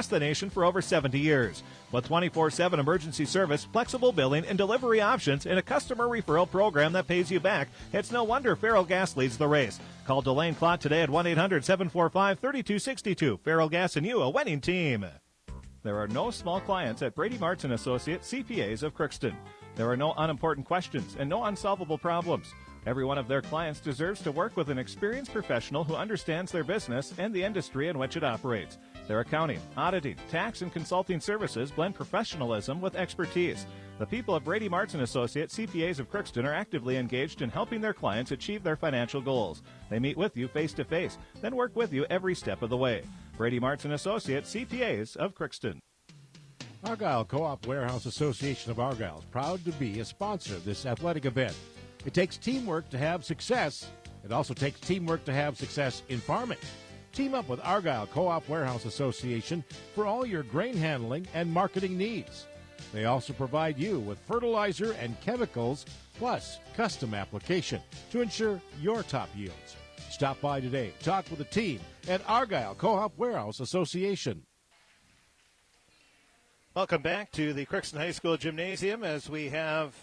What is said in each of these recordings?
the nation for over 70 years. With 24/7 emergency service, flexible billing, and delivery options, and a customer referral program that pays you back, it's no wonder Farrell Gas leads the race. Call Delane Clott today at 1-800-745-3262. Farrell Gas and you, a winning team. There are no small clients at Brady Martz & Associates, CPAs of Crookston. There are no unimportant questions and no unsolvable problems. Every one of their clients deserves to work with an experienced professional who understands their business and the industry in which it operates. Their accounting, auditing, tax, and consulting services blend professionalism with expertise. The people of Brady Martz & Associates, CPAs of Crookston, are actively engaged in helping their clients achieve their financial goals. They meet with you face-to-face, then work with you every step of the way. Brady Martz & Associates, CPAs of Crookston. Argyle Co-op Warehouse Association of Argyle is proud to be a sponsor of this athletic event. It takes teamwork to have success. It also takes teamwork to have success in farming. Team up with Argyle Co-op Warehouse Association for all your grain handling and marketing needs. They also provide you with fertilizer and chemicals, plus custom application to ensure your top yields. Stop by today. Talk with the team at Argyle Co-op Warehouse Association. Welcome back to the Crookston High School Gymnasium as we have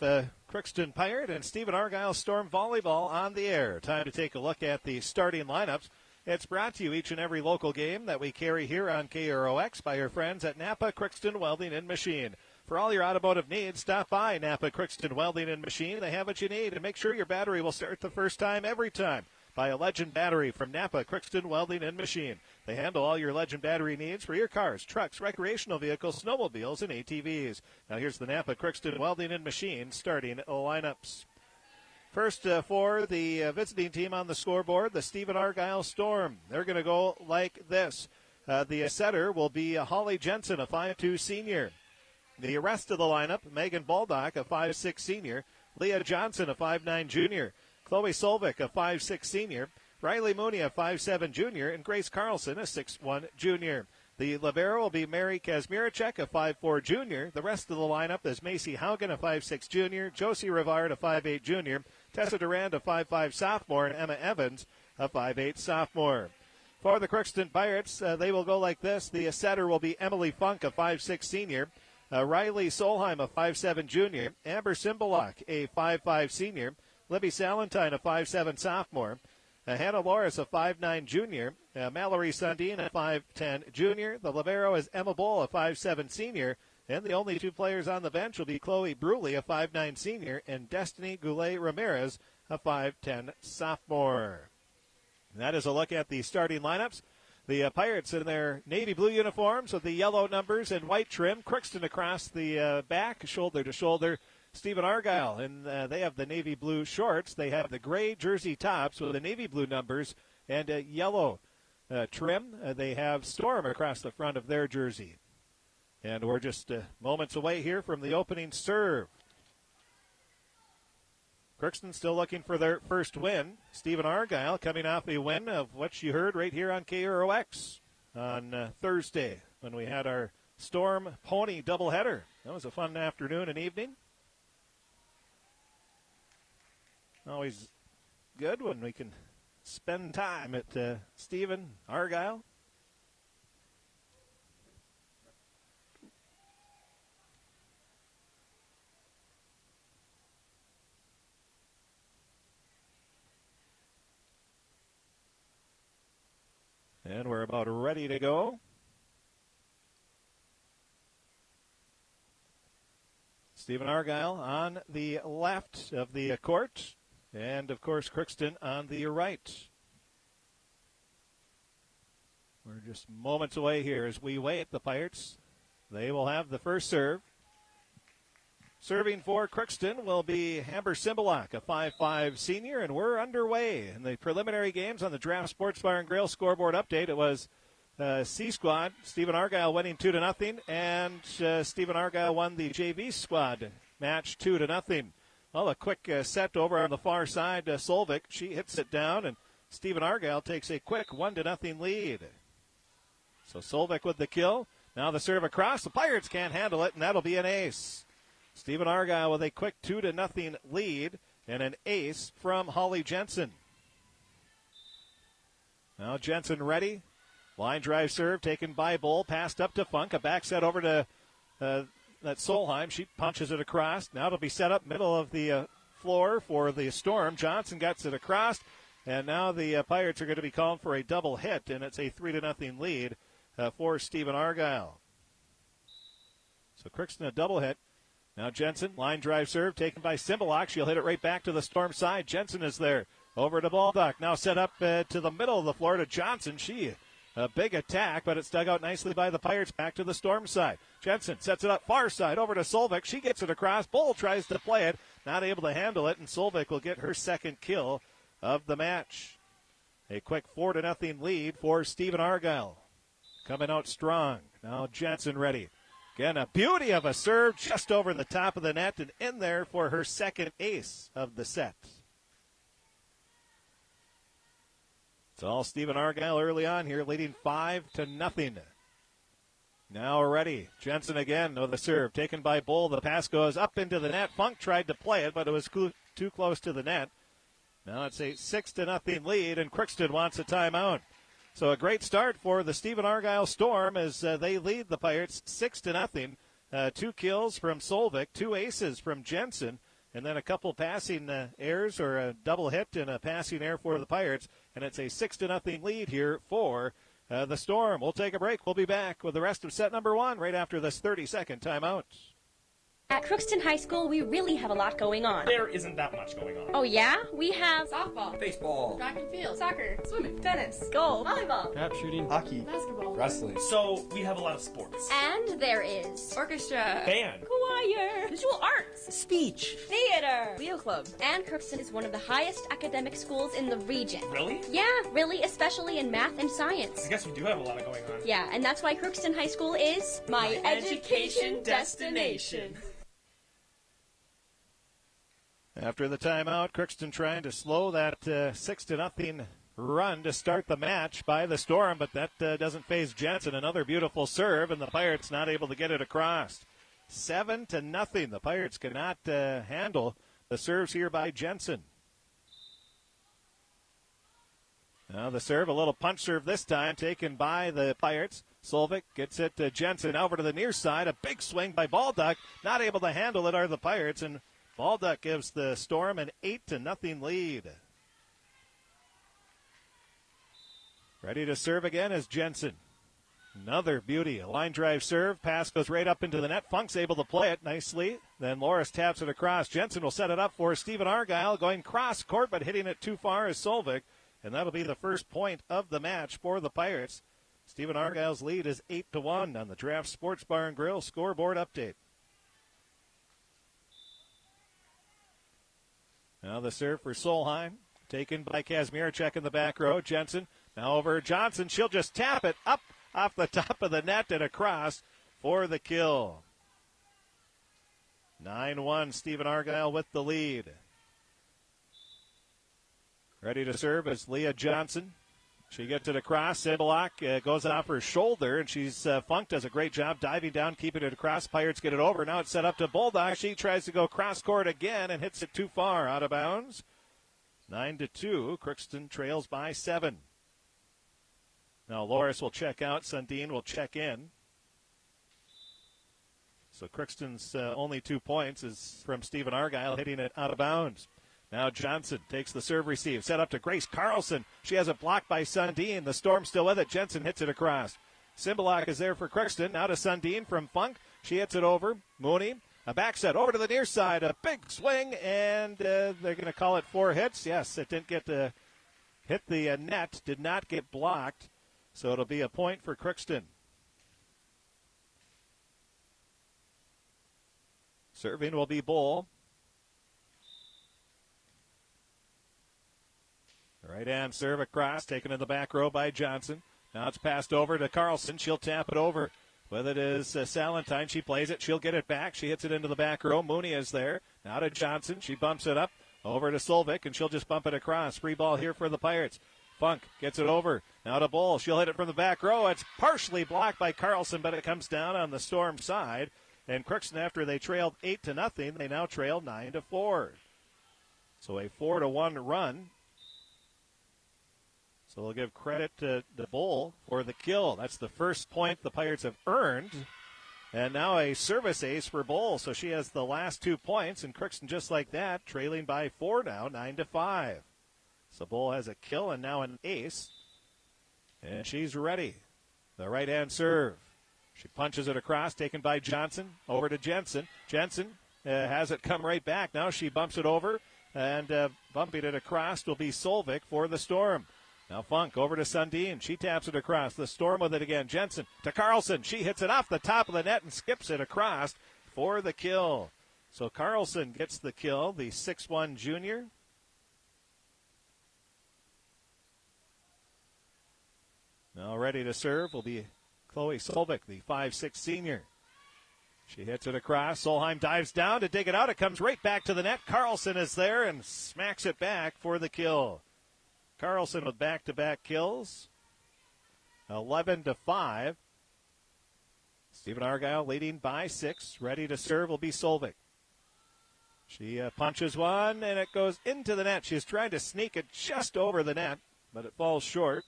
Crookston Pirate and Stephen-Argyle Storm Volleyball on the air. Time to take a look at the starting lineups. It's brought to you each and every local game that we carry here on KROX by our friends at Napa Crookston Welding and Machine. For all your automotive needs, stop by Napa Crookston Welding and Machine. They have what you need, and make sure your battery will start the first time every time. Buy a Legend battery from Napa Crookston Welding and Machine. They handle all your Legend battery needs for your cars, trucks, recreational vehicles, snowmobiles, and ATVs. Now here's the Napa Crookston Welding and Machine starting lineups. First for the visiting team on the scoreboard, the Stephen-Argyle Storm. They're going to go like this. The setter will be Holly Jensen, a 5'2 senior. The rest of the lineup, Megan Baldock, a 5'6 senior. Leah Johnson, a 5'9 junior. Chloe Solvik, a 5'6 senior. Riley Mooney, a 5'7 junior. And Grace Carlson, a 6'1 junior. The libero will be Mary Kazmiracek, a 5'4 junior. The rest of the lineup is Macy Haugen, a 5'6 junior. Josie Rivard, a 5'8 junior. Tessa Durand, a 5'5 sophomore. And Emma Evans, a 5'8 sophomore. For the Crookston Pirates, they will go like this. The setter will be Emily Funk, a 5'6 senior. Riley Solheim, a 5'7 junior. Amber Simbalak, a 5'5 senior. Libby Salentine, a 5'7 sophomore. Hannah Loris, a 5'9 junior. Mallory Sundin, a 5'10 junior. The libero is Emma Bull, a 5'7 senior. And the only two players on the bench will be Chloe Bruley, a 5'9 senior, and Destiny Goulet Ramirez, a 5'10 sophomore. And that is a look at the starting lineups. The Pirates in their navy blue uniforms with the yellow numbers and white trim. Crookston across the back, shoulder to shoulder. Stephen-Argyle, and they have the navy blue shorts. They have the gray jersey tops with the navy blue numbers and yellow trim. They have Storm across the front of their jersey. And we're just moments away here from the opening serve. Crookston still looking for their first win. Stephen-Argyle coming off a win of what you heard right here on KROX on Thursday when we had our Storm Pony doubleheader. That was a fun afternoon and evening. Always good when we can spend time at Stephen-Argyle. And we're about ready to go. Stephen-Argyle on the left of the court. And, of course, Crookston on the right. We're just moments away here as we wait. The Pirates, they will have the first serve. Serving for Crookston will be Amber Simbalak, a 5'5 senior, and we're underway in the preliminary games on the Draft Sports Bar and Grill scoreboard update. It was C squad, Stephen-Argyle winning 2-0, and Stephen-Argyle won the JV squad match 2-0. Well, a quick set over on the far side. Solvik, she hits it down, and Stephen-Argyle takes a quick 1-0 lead. So Solvik with the kill. Now the serve across. The Pirates can't handle it, and that'll be an ace. Stephen-Argyle with a quick 2-0 lead and an ace from Holly Jensen. Now Jensen ready. Line drive serve taken by Bull. Passed up to Funk. A back set over to that Solheim. She punches it across. Now it'll be set up middle of the floor for the Storm. Johnson gets it across. And now the Pirates are going to be called for a double hit. And it's a 3-0 lead for Stephen-Argyle. So Crookston a double hit. Now Jensen, line drive serve taken by Cymbaluk. She'll hit it right back to the Storm side. Jensen is there. Over to Baldock. Now set up to the middle of the floor to Johnson. A big attack, but it's dug out nicely by the Pirates back to the Storm side. Jensen sets it up far side over to Solvik. She gets it across. Bull tries to play it. Not able to handle it, and Solvik will get her second kill of the match. A quick 4-0 lead for Stephen-Argyle. Coming out strong. Now Jensen ready. Again, a beauty of a serve just over the top of the net and in there for her second ace of the set. It's all Stephen-Argyle early on here, leading 5-0. Now ready. Jensen again with the serve taken by Bull. The pass goes up into the net. Funk tried to play it, but it was too close to the net. Now it's a 6-0 lead, and Crookston wants a timeout. So a great start for the Stephen-Argyle Storm as they lead the Pirates 6-0. 2 kills from Solvik, 2 aces from Jensen, and then a couple passing errors or a double hit and a passing error for the Pirates. And it's a 6-0 lead here for the Storm. We'll take a break. We'll be back with the rest of set number 1 right after this 30-second timeout. At Crookston High School, we really have a lot going on. There isn't that much going on. Oh, yeah? We have softball, baseball, track and field, soccer, swimming, tennis, golf, volleyball, trap shooting, hockey, basketball, wrestling. So we have a lot of sports. And there is orchestra, Band, choir, visual arts, speech, theater, Leo Club. And Crookston is one of the highest academic schools in the region. Really? Yeah, really, especially in math and science. I guess we do have a lot going on. Yeah, and that's why Crookston High School is my education destination. After the timeout, Crookston trying to slow that 6-0 run to start the match by the Storm, but that doesn't faze Jensen. Another beautiful serve, and the Pirates not able to get it across. 7-0. The Pirates cannot handle the serves here by Jensen. Now the serve, a little punch serve this time, taken by the Pirates. Solvik gets it to Jensen over to the near side. A big swing by Baldock. Not able to handle it are the Pirates, and Baldock gives the Storm an 8-0 lead. Ready to serve again is Jensen. Another beauty. A line drive serve. Pass goes right up into the net. Funk's able to play it nicely. Then Loris taps it across. Jensen will set it up for Stephen-Argyle. Going cross court, but hitting it too far is Solvik. And that'll be the first point of the match for the Pirates. Stephen-Argyle's lead is 8-1 on the Draft Sports Bar and Grill scoreboard update. Now the serve for Solheim, taken by Kazmierczak in the back row. Jensen now over Johnson. She'll just tap it up off the top of the net and across for the kill. 9-1, Stephen-Argyle with the lead. Ready to serve is Leah Johnson. She gets it across. Cymbaluk goes off her shoulder, and Funk does a great job diving down, keeping it across. Pirates get it over. Now it's set up to Bulldog. She tries to go cross court again and hits it too far, out of bounds. 9-2. Crookston trails by 7. Now Loris will check out. Sundin will check in. So Crookston's only 2 points is from Stephen-Argyle hitting it out of bounds. Now Johnson takes the serve receive. Set up to Grace Carlson. She has it blocked by Sundin. The Storm still with it. Jensen hits it across. Cymbaluk is there for Crookston. Now to Sundin from Funk. She hits it over. Mooney. A back set over to the near side. A big swing, and they're going to call it 4 hits. Yes, it didn't get to hit the net. Did not get blocked. So it'll be a point for Crookston. Serving will be Bull. Right hand serve across, taken in the back row by Johnson. Now it's passed over to Carlson. She'll tap it over. With it is Salentine. She plays it. She'll get it back. She hits it into the back row. Mooney is there. Now to Johnson. She bumps it up over to Solvik, and she'll just bump it across. Free ball here for the Pirates. Funk gets it over. Now to Bull. She'll hit it from the back row. It's partially blocked by Carlson, but it comes down on the Storm side. And Crookston, after they trailed 8-0, they now trail 9-4. So a 4-1 run. So we'll give credit to the Bull for the kill. That's the first point the Pirates have earned. And now a service ace for Bull. So she has the last 2 points. And Crookston just like that, trailing by 4 now, 9-5. So Bull has a kill and now an ace. And she's ready. The right-hand serve. She punches it across, taken by Johnson. Over to Jensen. Jensen has it come right back. Now she bumps it over. And bumping it across will be Solvik for the Storm. Now Funk over to Sundin. She taps it across. The Storm with it again. Jensen to Carlson. She hits it off the top of the net and skips it across for the kill. So Carlson gets the kill, the 6'1 junior. Now ready to serve will be Chloe Solvik, the 5'6 senior. She hits it across. Solheim dives down to dig it out. It comes right back to the net. Carlson is there and smacks it back for the kill. Carlson with back-to-back kills. 11-5. Stephen-Argyle leading by 6. Ready to serve will be Solvik. She punches one, and it goes into the net. She's trying to sneak it just over the net, but it falls short.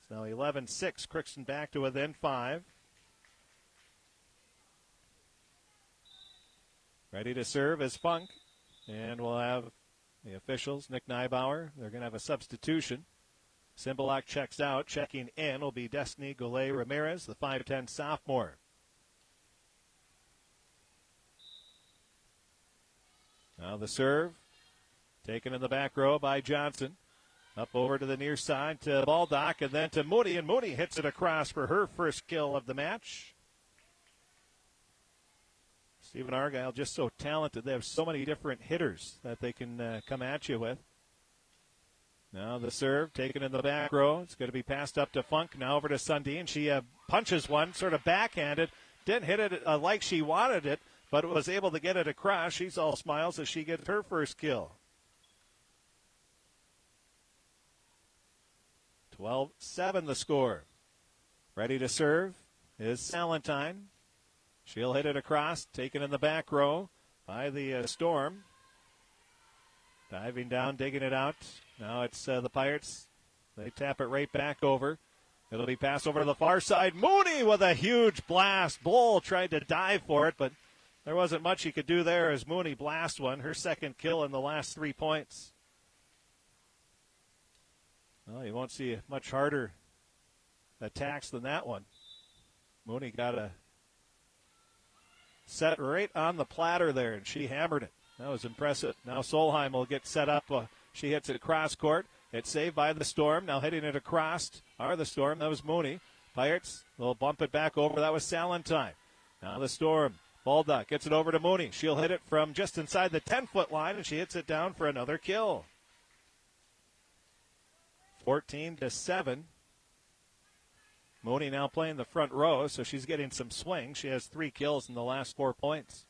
It's now 11-6. Crookston back to within 5. Ready to serve is Funk, and we'll have the officials, Nick Neibauer. They're going to have a substitution. Simbalak checks out. Checking in will be Destiny Goulet Ramirez, the 5'10 sophomore. Now the serve, taken in the back row by Johnson. Up over to the near side to Baldock and then to Mooney, and Mooney hits it across for her first kill of the match. Stephen-Argyle just so talented. They have so many different hitters that they can come at you with. Now the serve taken in the back row. It's going to be passed up to Funk. Now over to Sundin. She punches one, sort of backhanded. Didn't hit it like she wanted it, but was able to get it across. She's all smiles as she gets her first kill. 12-7 the score. Ready to serve is Salentine. She'll hit it across, taken in the back row by the Storm. Diving down, digging it out. Now it's the Pirates. They tap it right back over. It'll be passed over to the far side. Mooney with a huge blast. Bull tried to dive for it, but there wasn't much he could do there as Mooney blast one. Her second kill in the last 3 points. Well, you won't see much harder attacks than that one. Mooney got a set right on the platter there, and she hammered it. That was impressive. Now Solheim will get set up. She hits it across court. It's saved by the Storm. Now hitting it across are the Storm. That was Mooney. Pirates will bump it back over. That was Salentine. Now the Storm. Baldock gets it over to Mooney. She'll hit it from just inside the 10-foot line, and she hits it down for another kill. 14-7. Mooney now playing the front row, so she's getting some swing. She has 3 kills in the last 4 points.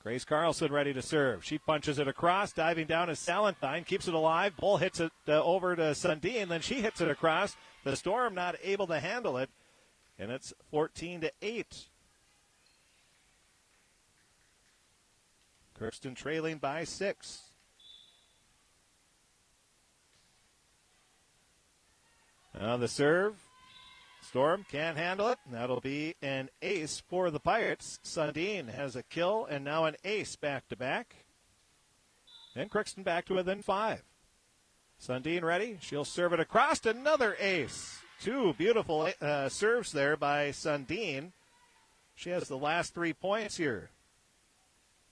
Grace Carlson ready to serve. She punches it across. Diving down is Salentine. Keeps it alive. Bull hits it over to Sundin. Then she hits it across. The Storm not able to handle it. And it's 14-8. Crookston trailing by 6. Now the serve. Storm can't handle it. That'll be an ace for the Pirates. Sundin has a kill and now an ace back-to-back. And Crookston back to within 5. Sundin ready. She'll serve it across. Another ace. 2 beautiful serves there by Sundin. She has the last 3 points here.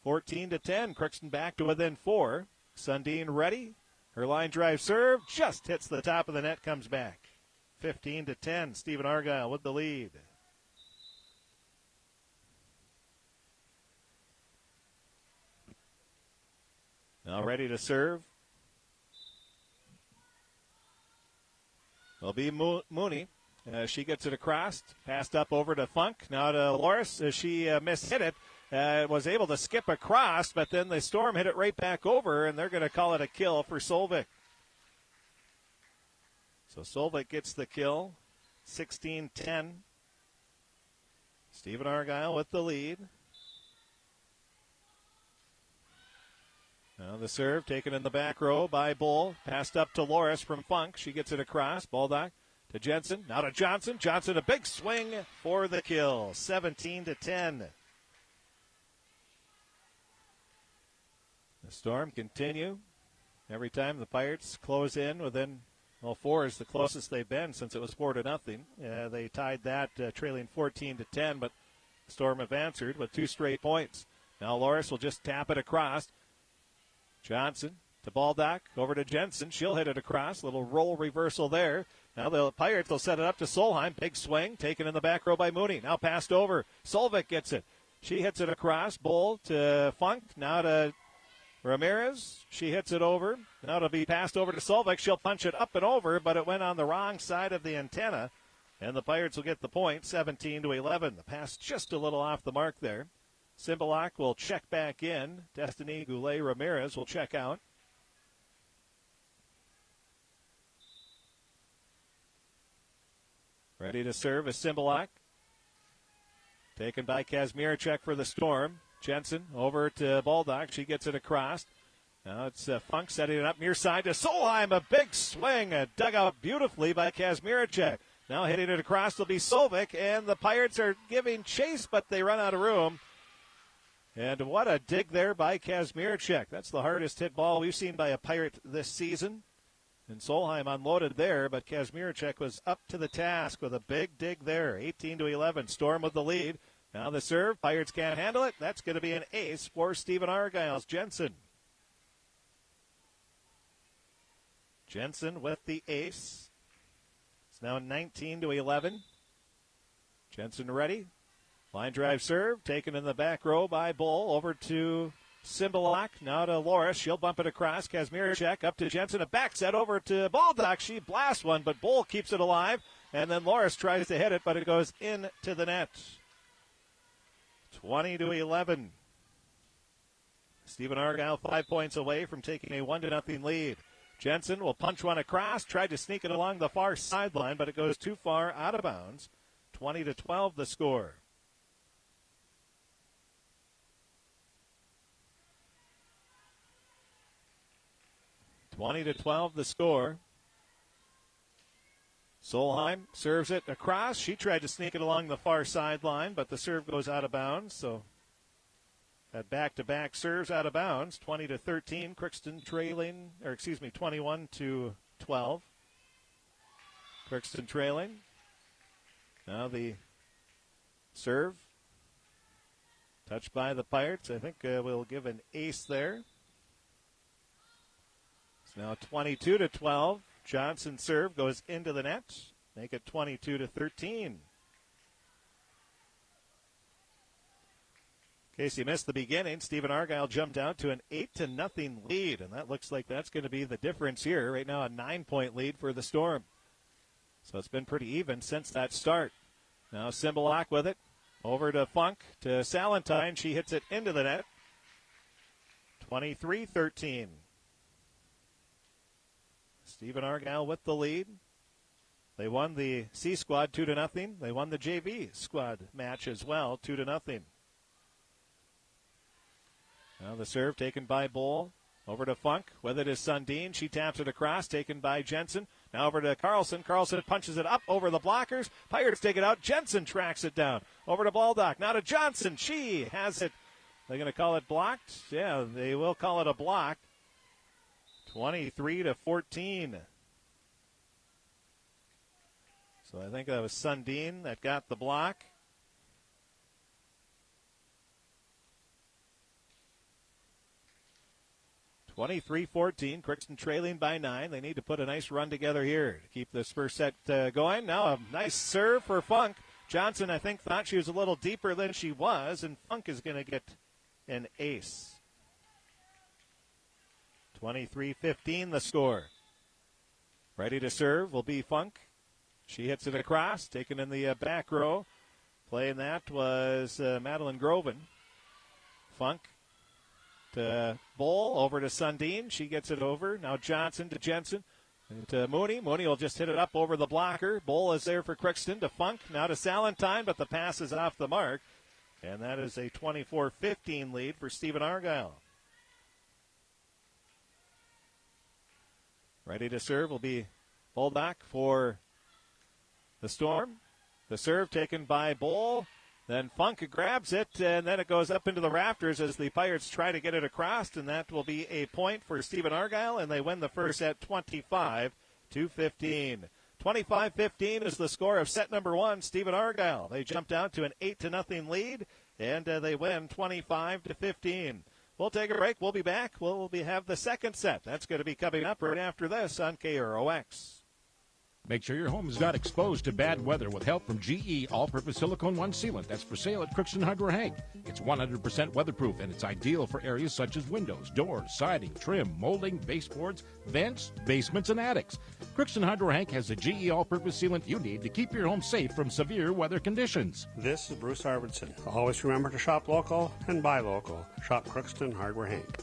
14-10. Crookston back to within 4. Sundin ready. Her line drive serve just hits the top of the net, comes back. 15-10. Stephen-Argyle with the lead. Now ready to serve. Will be Mooney. She gets it across. Passed up over to Funk. Now to Loris as she mishit it. Was able to skip across, but then the Storm hit it right back over, and they're going to call it a kill for Solvik. So Solvik gets the kill, 16-10. Stephen-Argyle with the lead. Now the serve taken in the back row by Bull. Passed up to Loris from Funk. She gets it across. Baldock to Jensen. Now to Johnson. Johnson a big swing for the kill. 17-10. The Storm continue. Every time the Pirates close in within, well, 4 is the closest they've been since it was 4-0. They tied that trailing 14-10, but the Storm have answered with 2 straight points. Now Loris will just tap it across. Johnson to Baldock, over to Jensen. She'll hit it across. Little roll reversal there. Now the Pirates will set it up to Solheim. Big swing, taken in the back row by Mooney. Now passed over. Solvik gets it. She hits it across. Bull to Funk. Now to Ramirez. She hits it over. Now it'll be passed over to Solvik. She'll punch it up and over, but it went on the wrong side of the antenna. And the Pirates will get the point, 17-11. The pass just a little off the mark there. Cymbalak will check back in. Destiny Goulet Ramirez will check out. Ready to serve is Cymbalak. Taken by Kazmierczak for the Storm. Jensen over to Baldock. She gets it across. Now it's Funk setting it up near side to Solheim. A big swing. Dug out beautifully by Kazmierczak. Now hitting it across will be Solvik. And the Pirates are giving chase, but they run out of room. And what a dig there by Kazmierczak. That's the hardest hit ball we've seen by a Pirate this season. And Solheim unloaded there, but Kazmierczak was up to the task with a big dig there. 18-11. Storm with the lead. Now the serve. Pirates can't handle it. That's going to be an ace for Stephen-Argyle's Jensen. Jensen with the ace. It's now 19-11. Jensen ready. Line drive serve. Taken in the back row by Bull. Over to Cymbalak. Now to Loris. She'll bump it across. Kazmierczak up to Jensen. A back set over to Baldock. She blasts one, but Bull keeps it alive. And then Loris tries to hit it, but it goes into the net. 20-11. Stephen-Argyle 5 points away from taking a 1-0 lead. Jensen will punch one across, tried to sneak it along the far sideline, but it goes too far out of bounds. 20-12 the score. Solheim serves it across. She tried to sneak it along the far sideline, but the serve goes out of bounds. So that back-to-back serves out of bounds. 20-13. Crookston trailing, 21-12. Crookston trailing. Now the serve. Touched by the Pirates. I think we'll give an ace there. It's now 22-12. Johnson serve goes into the net. Make it 22-13. In case you missed the beginning, Stephen-Argyle jumped out to an 8-0 lead, and that looks like that's going to be the difference here. Right now a 9-point lead for the Storm. So it's been pretty even since that start. Now Cymbalak with it. Over to Funk, to Salentine. She hits it into the net. 23-13. Stephen-Argyle with the lead. They won the C squad 2-0. They won the JV squad match as well, 2-0. Now the serve taken by Bull. Over to Funk. With it is Sundin. She taps it across, taken by Jensen. Now over to Carlson. Carlson punches it up over the blockers. Pirates take it out. Jensen tracks it down. Over to Baldock. Now to Johnson. She has it. They're going to call it blocked? Yeah, they will call it a block. 23-14. So I think that was Sundin that got the block. (23-14). Crookston trailing by 9. They need to put a nice run together here to keep this first set going. Now a nice serve for Funk. Johnson, I think, thought she was a little deeper than she was, and Funk is going to get an ace. 23-15 the score. Ready to serve will be Funk. She hits it across, taken in the back row. Playing that was Madeline Groven. Funk to Bull, over to Sundin. She gets it over. Now Johnson to Jensen. And to Mooney. Mooney will just hit it up over the blocker. Bull is there for Crookston to Funk. Now to Salentine, but the pass is off the mark. And that is a 24-15 lead for Stephen-Argyle. Ready to serve will be fullback for the Storm. The serve taken by Bowl. Then Funk grabs it, and then it goes up into the rafters as the Pirates try to get it across, and that will be a point for Stephen-Argyle, and they win the first set 25-15. 25-15 is the score of set number one. Stephen-Argyle, they jump down to an 8-0 lead, and they win 25-15. We'll take a break. We'll be back. We'll have the second set. That's going to be coming up right after this on KROX. Make sure your home is not exposed to bad weather with help from GE All-Purpose Silicone One Sealant. That's for sale at Crookston Hardware Hank. It's 100% weatherproof, and it's ideal for areas such as windows, doors, siding, trim, molding, baseboards, vents, basements, and attics. Crookston Hardware Hank has the GE All-Purpose Sealant you need to keep your home safe from severe weather conditions. This is Bruce Arvidsson. Always remember to shop local and buy local. Shop Crookston Hardware Hank.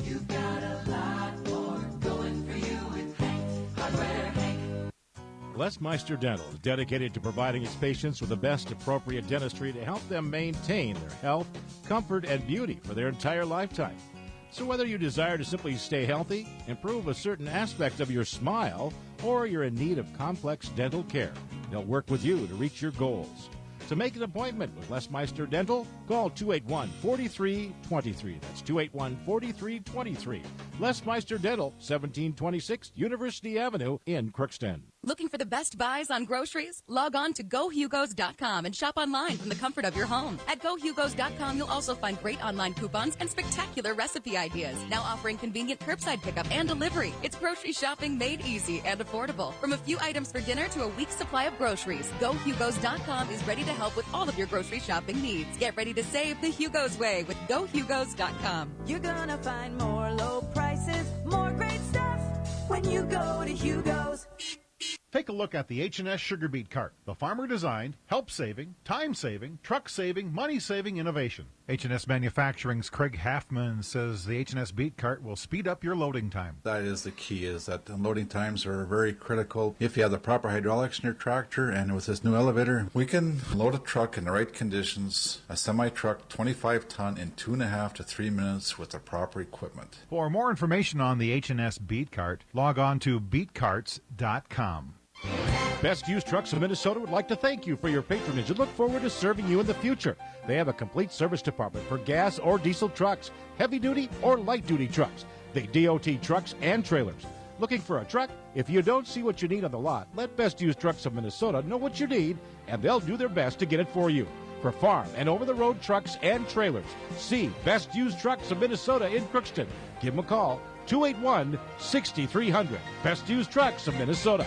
You've got a lot more going for you with Hank Hardware Hank. Les Meister Dental is dedicated to providing its patients with the best appropriate dentistry to help them maintain their health, comfort, and beauty for their entire lifetime. So whether you desire to simply stay healthy, improve a certain aspect of your smile, or you're in need of complex dental care, they'll work with you to reach your goals. To make an appointment with Les Meister Dental, call 281-4323. That's 281-4323. Les Meister Dental, 1726 University Avenue in Crookston. Looking for the best buys on groceries? Log on to GoHugos.com and shop online from the comfort of your home. At GoHugos.com, you'll also find great online coupons and spectacular recipe ideas. Now offering convenient curbside pickup and delivery. It's grocery shopping made easy and affordable. From a few items for dinner to a week's supply of groceries, GoHugos.com is ready to help with all of your grocery shopping needs. Get ready to save the Hugos way with GoHugos.com. You're gonna find more low prices, more great stuff when you go to Hugos. Take a look at the H&S Sugar Beet Cart, the farmer-designed, help-saving, time-saving, truck-saving, money-saving innovation. H&S Manufacturing's Craig Halfman says the H&S Beet Cart will speed up your loading time. That is the key, is that the loading times are very critical. If you have the proper hydraulics in your tractor, and with this new elevator, we can load a truck in the right conditions, a semi-truck 25-ton in 2.5 to 3 minutes with the proper equipment. For more information on the H&S Beet Cart, log on to beetcarts.com. Best Used Trucks of Minnesota would like to thank you for your patronage and look forward to serving you in the future. They have a complete service department for gas or diesel trucks, heavy-duty or light-duty trucks. They DOT trucks and trailers. Looking for a truck? If you don't see what you need on the lot, let Best Used Trucks of Minnesota know what you need, and they'll do their best to get it for you. For farm and over-the-road trucks and trailers, see Best Used Trucks of Minnesota in Crookston. Give them a call, 281-6300. Best Used Trucks of Minnesota.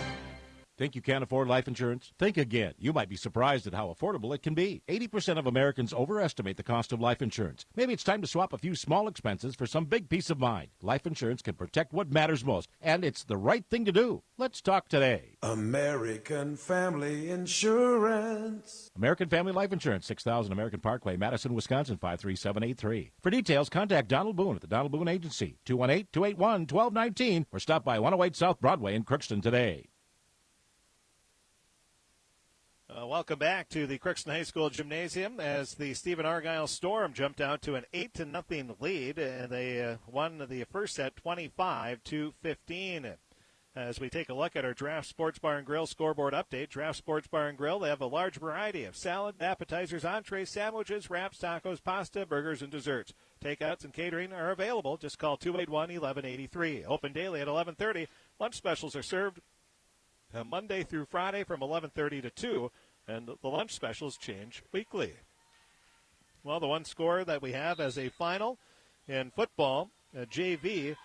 Think you can't afford life insurance? Think again. You might be surprised at how affordable it can be. 80% of Americans overestimate the cost of life insurance. Maybe it's time to swap a few small expenses for some big peace of mind. Life insurance can protect what matters most, and it's the right thing to do. Let's talk today. American Family Insurance. American Family Life Insurance, 6000 American Parkway, Madison, Wisconsin, 53783. For details, contact Donald Boone at the Donald Boone Agency, 218-281-1219, or stop by 108 South Broadway in Crookston today. Welcome back to the Crookston High School Gymnasium as the Stephen-Argyle Storm jumped out to an 8-0 lead, and they won the first set 25-15. As we take a look at our Draft Sports Bar and Grill scoreboard update, Draft Sports Bar and Grill, they have a large variety of salad, appetizers, entrees, sandwiches, wraps, tacos, pasta, burgers, and desserts. Takeouts and catering are available. Just call 281-1183. Open daily at 11:30. Lunch specials are served Monday through Friday from 11:30 to 2, and the lunch specials change weekly. Well, the one score that we have as a final in football, JV,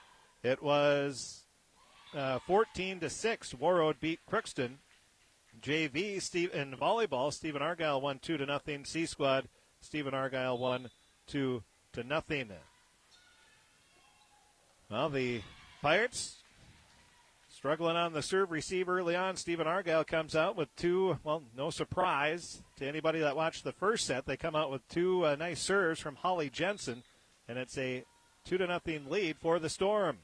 it was 14-6. Warroad beat Crookston. JV in volleyball, Stephen-Argyle won 2-0. C Squad, Stephen-Argyle won 2-0. Well, the Pirates struggling on the serve receive early on. Stephen-Argyle comes out with two, well, no surprise to anybody that watched the first set. They come out with two nice serves from Holly Jensen, and it's a 2-0 lead for the Storm.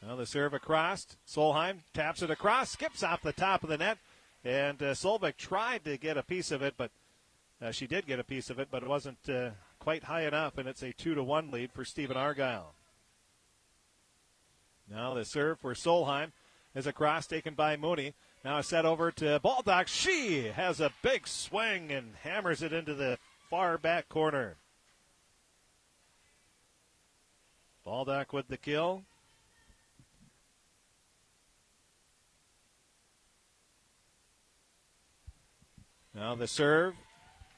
Now the serve across. Solheim taps it across, skips off the top of the net, and Solvik tried to get a piece of it, but she did get a piece of it, but it wasn't quite high enough, and it's a 2-1 lead for Stephen-Argyle. Now the serve for Solheim is a cross taken by Mooney. Now a set over to Baldock. She has a big swing and hammers it into the far back corner. Baldock with the kill. Now the serve.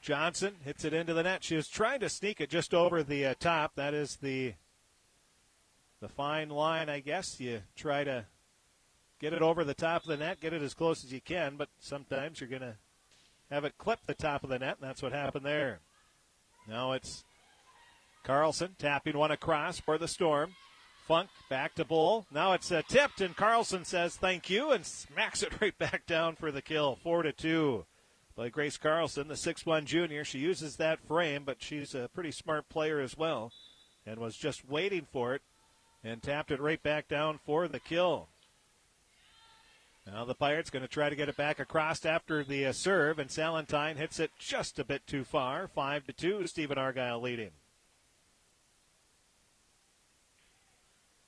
Johnson hits it into the net. She was trying to sneak it just over the top. That is the fine line, I guess. You try to get it over the top of the net, get it as close as you can, but sometimes you're going to have it clip the top of the net, and that's what happened there. Now it's Carlson tapping one across for the Storm. Funk back to Bull. Now it's tipped, and Carlson says thank you and smacks it right back down for the kill. 4-2 by Grace Carlson, the 6'1 junior. She uses that frame, but she's a pretty smart player as well and was just waiting for it and tapped it right back down for the kill. Now the Pirates going to try to get it back across after the serve, and Salentine hits it just a bit too far. 5-2, Stephen-Argyle leading.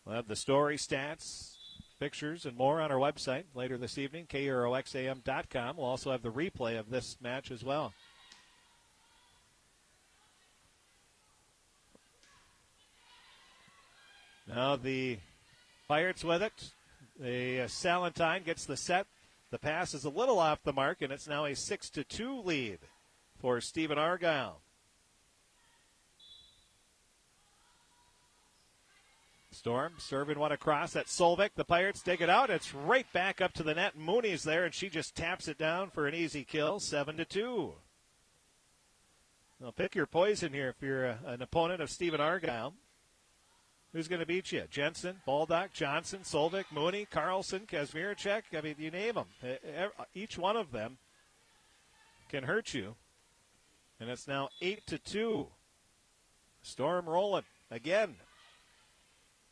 We'll have the story, stats, pictures, and more on our website later this evening, KROXAM.com. We'll also have the replay of this match as well. Now the Pirates with it. The Salentine gets the set. The pass is a little off the mark, and it's now a 6-2 lead for Stephen-Argyle. Storm serving one across at Solvik. The Pirates dig it out. It's right back up to the net. Mooney's there, and she just taps it down for an easy kill. 7-2. Now pick your poison here if you're an opponent of Stephen-Argyle. Who's going to beat you? Jensen, Baldock, Johnson, Solvik, Mooney, Carlson, Kazmierczak. I mean, you name them. Each one of them can hurt you. And it's now 8-2. Storm rolling again.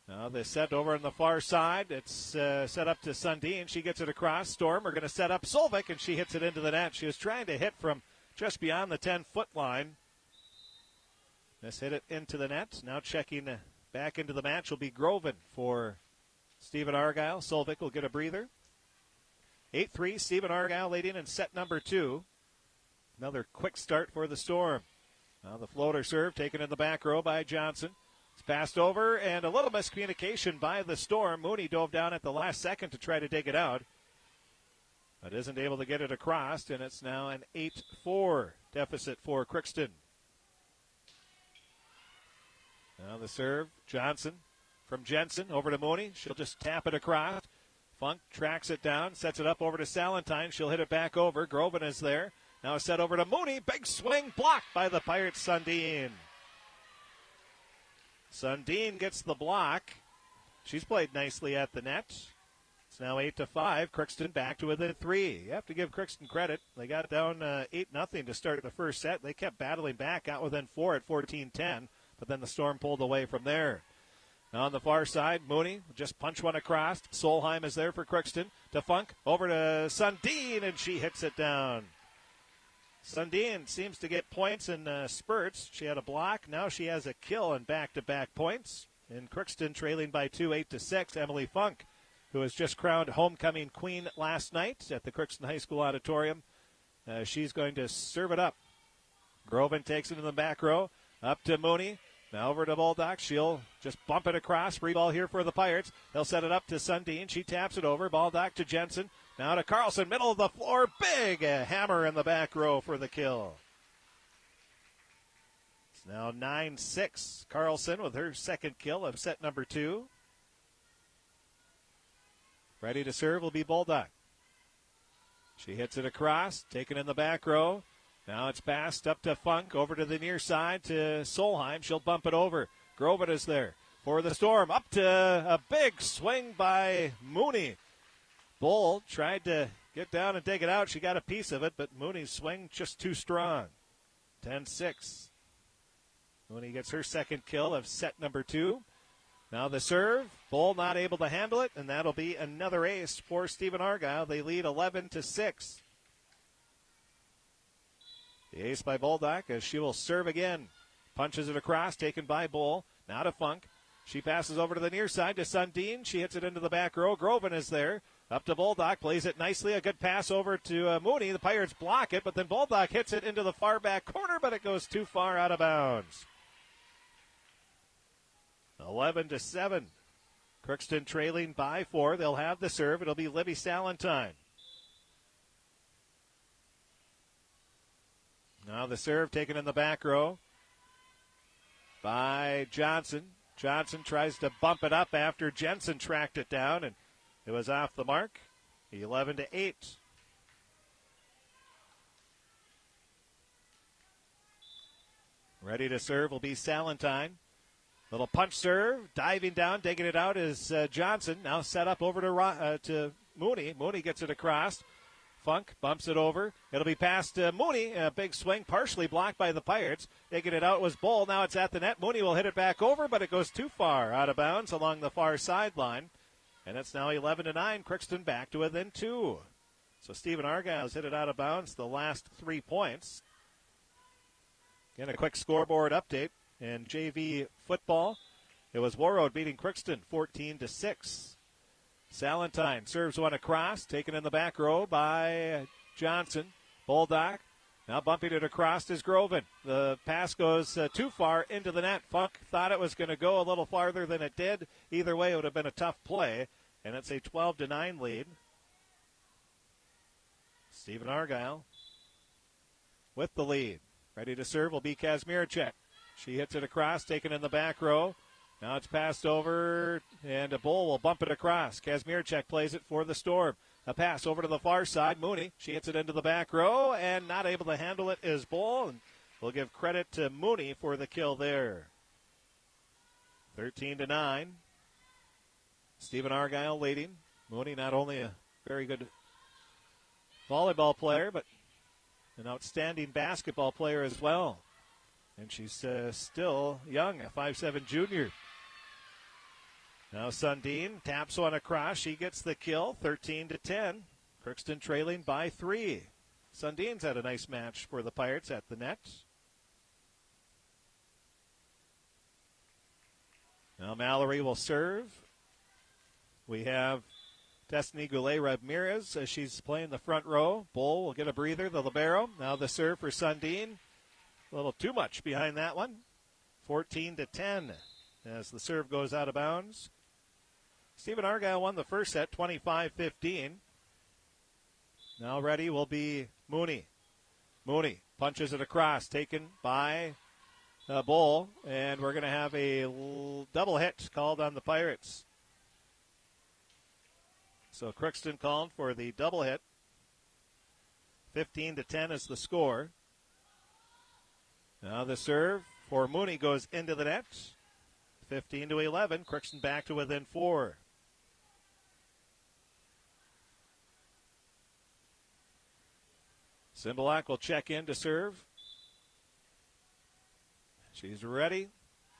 Now they set over on the far side. It's set up to Sundin. She gets it across. Storm are going to set up Solvik, and she hits it into the net. She was trying to hit from just beyond the 10-foot line. This hit it into the net. Now checking back into the match will be Groven for Stephen-Argyle. Solvik will get a breather. 8-3, Stephen-Argyle leading in set number 2. Another quick start for the Storm. Now the floater serve taken in the back row by Johnson. It's passed over, and a little miscommunication by the Storm. Mooney dove down at the last second to try to dig it out, but isn't able to get it across, and it's now an 8-4 deficit for Crookston. Now the serve, Johnson from Jensen over to Mooney. She'll just tap it across. Funk tracks it down, sets it up over to Salentine. She'll hit it back over. Groven is there. Now set over to Mooney. Big swing blocked by the Pirates, Sundin. Sundin gets the block. She's played nicely at the net. It's now 8-5. Crookston back to within 3. You have to give Crookston credit. They got down 8-0 to start the first set. They kept battling back, got within 4 at 14-10. But then the Storm pulled away from there. Now on the far side, Mooney just punch one across. Solheim is there for Crookston. To Funk, over to Sundin, and she hits it down. Sundin seems to get points in spurts. She had a block. Now she has a kill in back-to-back points. And Crookston trailing by 2, 8-6. Emily Funk, who was just crowned homecoming queen last night at the Crookston High School Auditorium. She's going to serve it up. Groven takes it in the back row. Up to Mooney. Now over to Baldock. She'll just bump it across. Free ball here for the Pirates. They'll set it up to Sundin. She taps it over. Baldock to Jensen. Now to Carlson. Middle of the floor. Big hammer in the back row for the kill. It's now 9-6. Carlson with her second kill of set number 2. Ready to serve will be Baldock. She hits it across. Taken in the back row. Now it's passed up to Funk, over to the near side to Solheim. She'll bump it over. Groven is there for the Storm. Up to a big swing by Mooney. Bull tried to get down and take it out. She got a piece of it, but Mooney's swing just too strong. 10-6. Mooney gets her second kill of set number 2. Now the serve. Bull not able to handle it, and that'll be another ace for Stephen-Argyle. They lead 11-6. The ace by Baldock as she will serve again. Punches it across, taken by Bull. Now to Funk. She passes over to the near side to Sundin. She hits it into the back row. Groven is there. Up to Boldock, plays it nicely. A good pass over to Mooney. The Pirates block it, but then Boldock hits it into the far back corner, but it goes too far out of bounds. 11-7. Crookston trailing by 4. They'll have the serve. It'll be Libby Salentine. Now the serve taken in the back row by Johnson. Johnson tries to bump it up after Jensen tracked it down, and it was off the mark. 11-8. Ready to serve will be Salentine. Little punch serve, diving down, digging it out is Johnson. Now set up over to Mooney. Mooney gets it across. Funk bumps it over. It'll be past Mooney. A big swing, partially blocked by the Pirates. Digging it out was Bull. Now it's at the net. Mooney will hit it back over, but it goes too far out of bounds along the far sideline. And it's now 11-9. Crookston back to within 2. So Stephen-Argyle has hit it out of bounds the last 3 points. Again, a quick scoreboard update. In JV football, it was Warroad beating Crookston 14-6. Salentine serves one across, taken in the back row by Johnson. Boldock now bumping it across is Groven. The pass goes too far into the net. Funk thought it was going to go a little farther than it did. Either way, it would have been a tough play, and it's a 12-9 lead. Stephen-Argyle with the lead. Ready to serve will be Kazmierczak. She hits it across, taken in the back row. Now it's passed over, and a Bull will bump it across. Kazmierczak plays it for the Storm. A pass over to the far side. Mooney, she hits it into the back row, and not able to handle it is Bull. And we'll give credit to Mooney for the kill there. 13-9. Stephen-Argyle leading. Mooney not only a very good volleyball player, but an outstanding basketball player as well. And she's still young, a 5'7" junior. Now Sundin taps one across. She gets the kill, 13-10. Crookston trailing by 3. Sundin's had a nice match for the Pirates at the net. Now Mallory will serve. We have Destiny Goulet-Ramirez as she's playing the front row. Bull will get a breather, the libero. Now the serve for Sundin. A little too much behind that one. 14-10 as the serve goes out of bounds. Stephen-Argyle won the first set, 25-15. Now ready will be Mooney. Mooney punches it across, taken by Bull, and we're going to have a double hit called on the Pirates. So Crookston called for the double hit. 15-10 is the score. Now the serve for Mooney goes into the net. 15-11. Crookston back to within 4. Simbalak will check in to serve. She's ready.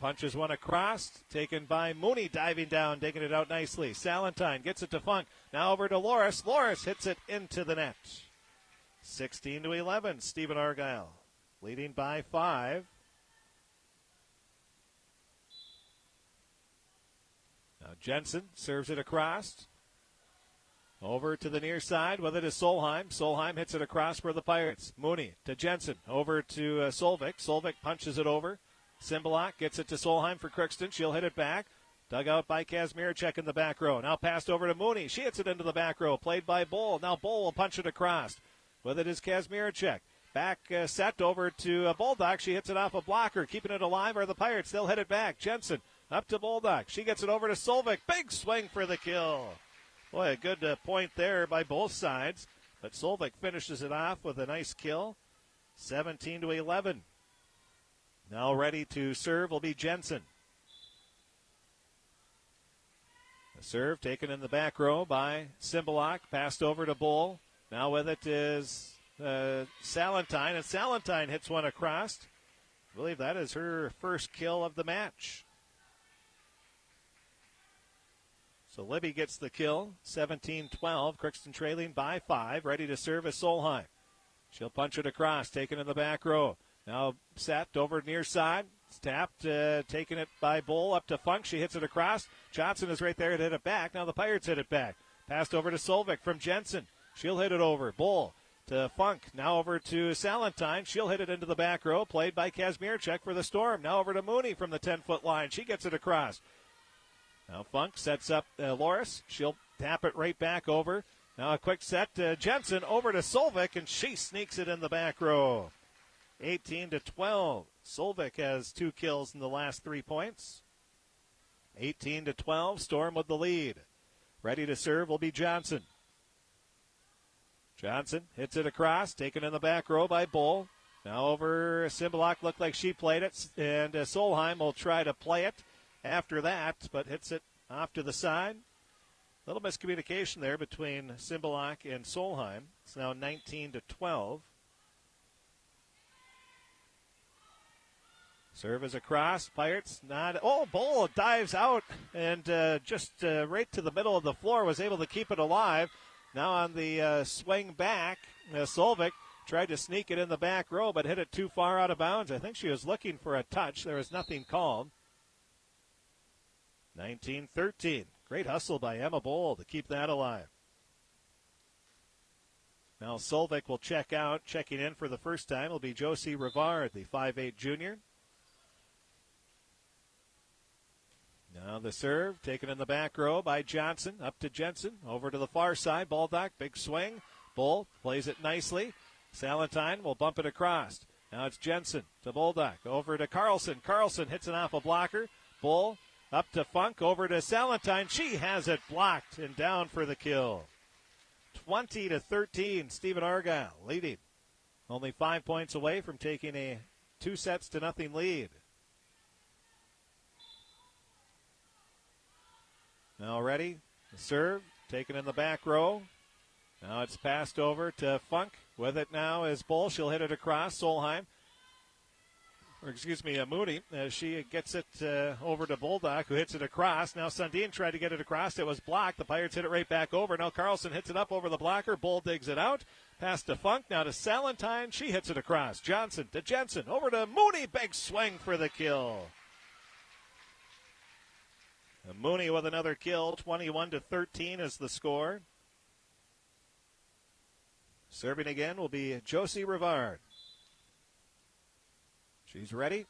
Punches one across. Taken by Mooney, diving down, digging it out nicely. Salentine gets it to Funk. Now over to Loris. Loris hits it into the net. 16-11. Stephen-Argyle leading by 5. Now Jensen serves it across. Over to the near side with it is Solheim. Solheim hits it across for the Pirates. Mooney to Jensen. Over to Solvik. Solvik punches it over. Simbalak gets it to Solheim for Crookston. She'll hit it back. Dug out by Kazmierczak in the back row. Now passed over to Mooney. She hits it into the back row. Played by Bull. Now Bull will punch it across. With it is Kazmierczak. Back set over to Boldock. She hits it off a blocker. Keeping it alive are the Pirates. They'll hit it back. Jensen up to Boldock. She gets it over to Solvik. Big swing for the kill. Boy, a good point there by both sides. But Solvik finishes it off with a nice kill. 17-11. Now ready to serve will be Jensen. The serve taken in the back row by Simbalak. Passed over to Bull. Now with it is Salentine. And Salentine hits one across. I believe that is her first kill of the match. So Libby gets the kill, 17-12. Crookston trailing by 5. Ready to serve is Solheim. She'll punch it across, taken in the back row. Now set over near side. It's tapped, taking it by Bull up to Funk. She hits it across. Johnson is right there to hit it back. Now the Pirates hit it back. Passed over to Solvik from Jensen. She'll hit it over. Bull to Funk. Now over to Salentine. She'll hit it into the back row. Played by Kazmierczak for the Storm. Now over to Mooney from the 10-foot line. She gets it across. Now Funk sets up Loris. She'll tap it right back over. Now a quick set to Jensen over to Solvik, and she sneaks it in the back row. 18-12. Solvik has 2 kills in the last 3 points. 18-12. Storm with the lead. Ready to serve will be Johnson. Johnson hits it across, taken in the back row by Bull. Now over Simbalak, looked like she played it, and Solheim will try to play it after that, but hits it off to the side. A little miscommunication there between Simbalak and Solheim. It's now 19-12. Serve is across. Pirates not. Oh, Bull dives out and just right to the middle of the floor, was able to keep it alive. Now on the swing back, Solvik tried to sneak it in the back row, but hit it too far out of bounds. I think she was looking for a touch. There was nothing called. 19-13. Great hustle by Emma Bull to keep that alive. Now Solvik will check out. Checking in for the first time will be Josie Rivard, the 5'8 junior. Now the serve, taken in the back row by Johnson. Up to Jensen, over to the far side. Baldock, big swing. Bull plays it nicely. Salentine will bump it across. Now it's Jensen to Baldock, over to Carlson. Carlson hits it off a blocker. Bull up to Funk, over to Salentine. She has it blocked and down for the kill. 20-13, Stephen-Argyle leading. Only 5 points away from taking a 2-0 lead. Now ready, the serve, taken in the back row. Now it's passed over to Funk. With it now is Bull. She'll hit it across. Solheim, Mooney. She gets it over to Bulldog, who hits it across. Now Sundin tried to get it across. It was blocked. The Pirates hit it right back over. Now Carlson hits it up over the blocker. Bull digs it out. Pass to Funk. Now to Salentine. She hits it across. Johnson to Jensen. Over to Mooney. Big swing for the kill. Mooney with another kill. 21-13 is the score. Serving again will be Josie Rivard. She's ready.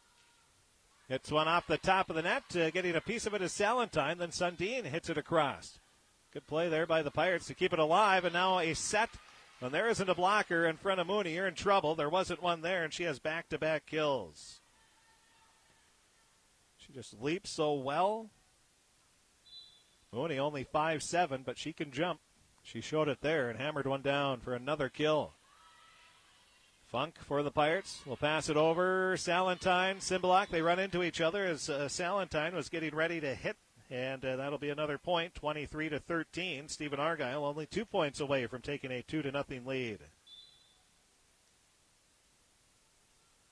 Hits one off the top of the net. Getting a piece of it is Salentine. Then Sundin hits it across. Good play there by the Pirates to keep it alive. And now a set. When there isn't a blocker in front of Mooney, you're in trouble. There wasn't one there, and she has back-to-back kills. She just leaps so well. Mooney only 5'7", but she can jump. She showed it there and hammered one down for another kill. Funk for the Pirates. Will pass it over. Salentine, Simbalak, they run into each other as Salentine was getting ready to hit. And that'll be another point, 23-13. Stephen-Argyle only 2 points away from taking a 2-0 lead.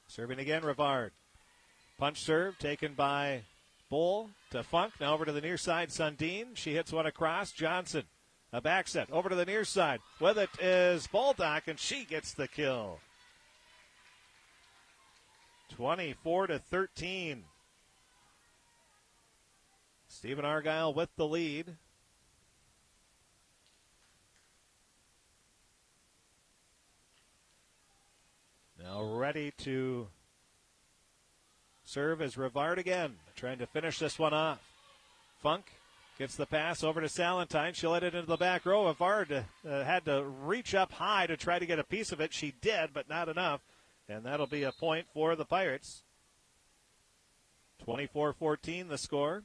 Serving again, Rivard. Punch serve taken by Bull to Funk. Now over to the near side, Sundin. She hits one across. Johnson, a back set. Over to the near side. With it is Baldock, and she gets the kill. 24-13. Stephen-Argyle with the lead. Now ready to serve is Rivard again, trying to finish this one off. Funk gets the pass over to Salentine. She'll hit it into the back row. Rivard had to reach up high to try to get a piece of it. She did, but not enough. And that'll be a point for the Pirates. 24-14 the score.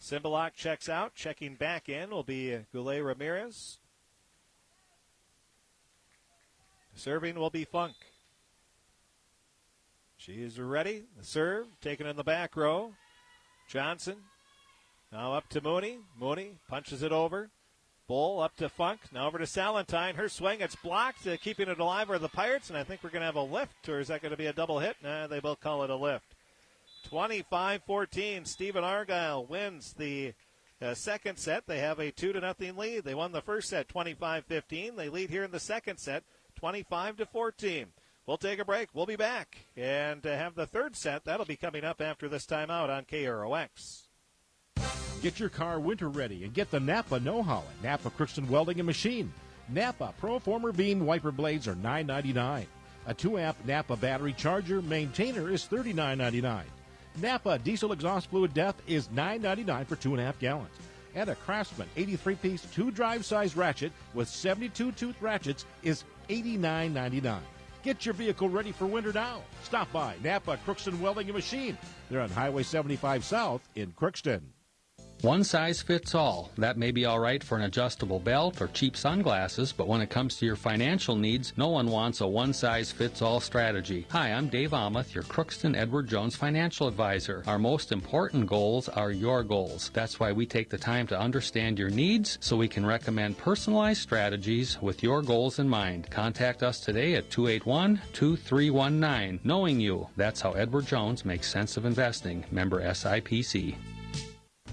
Simbalak checks out. Checking back in will be Goulet Ramirez. Serving will be Funk. She's ready. The serve taken in the back row. Johnson now up to Mooney. Mooney punches it over. Bull up to Funk. Now over to Salentine. Her swing, it's blocked. Keeping it alive are the Pirates, and I think we're going to have a lift, or is that going to be a double hit? Nah, they will call it a lift. 25-14. Stephen-Argyle wins the second set. They have a 2-0 lead. They won the first set 25-15. They lead here in the second set 25-14. We'll take a break. We'll be back and have the third set. That'll be coming up after this timeout on KROX. Get your car winter ready and get the Napa know-how at Napa Crookston Welding and Machine. Napa Pro Former Beam wiper blades are $9.99. A 2-amp Napa battery charger maintainer is $39.99. Napa diesel exhaust fluid depth is $9.99 for 2.5 gallons. And a Craftsman 83-piece 2-drive size ratchet with 72-tooth ratchets is $89.99. Get your vehicle ready for winter now. Stop by Napa Crookston Welding and Machine. They're on Highway 75 South in Crookston. One size fits all. That may be all right for an adjustable belt or cheap sunglasses, but when it comes to your financial needs, no one wants a one-size-fits-all strategy. Hi, I'm Dave Amuth, your Crookston Edward Jones financial advisor. Our most important goals are your goals. That's why we take the time to understand your needs so we can recommend personalized strategies with your goals in mind. Contact us today at 281-2319. Knowing you, that's how Edward Jones makes sense of investing. Member SIPC.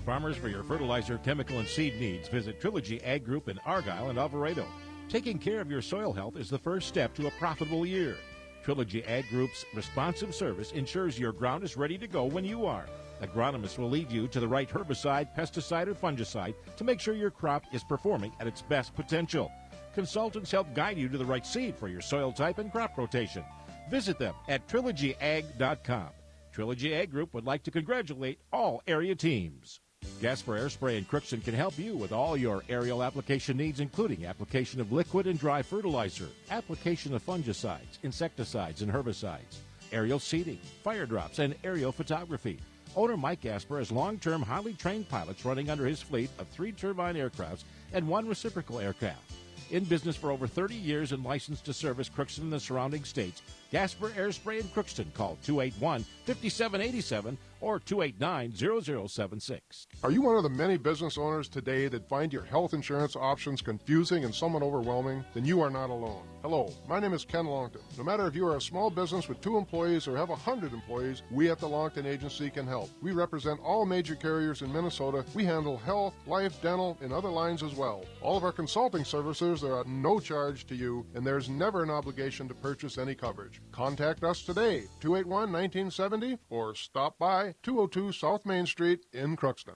Farmers, for your fertilizer, chemical, and seed needs, visit Trilogy Ag Group in Argyle and Alvarado. Taking care of your soil health is the first step to a profitable year. Trilogy Ag Group's responsive service ensures your ground is ready to go when you are. Agronomists will lead you to the right herbicide, pesticide, or fungicide to make sure your crop is performing at its best potential. Consultants help guide you to the right seed for your soil type and crop rotation. Visit them at trilogyag.com. Trilogy Ag Group would like to congratulate all area teams. Gasper Air Spray in Crookston can help you with all your aerial application needs, including application of liquid and dry fertilizer, application of fungicides, insecticides, and herbicides, aerial seeding, fire drops, and aerial photography. Owner Mike Gasper has long-term, highly trained pilots running under his fleet of 3 turbine aircrafts and 1 reciprocal aircraft. In business for over 30 years and licensed to service Crookston and the surrounding states, Gasper Air Spray in Crookston. Call 281-5787 or 289-0076. Are you one of the many business owners today that find your health insurance options confusing and somewhat overwhelming? Then you are not alone. Hello, my name is Ken Longton. No matter if you are a small business with 2 employees or have 100 employees, we at the Longton Agency can help. We represent all major carriers in Minnesota. We handle health, life, dental, and other lines as well. All of our consulting services are at no charge to you, and there's never an obligation to purchase any coverage. Contact us today, 281-1970, or stop by 202 South Main Street in Crookston.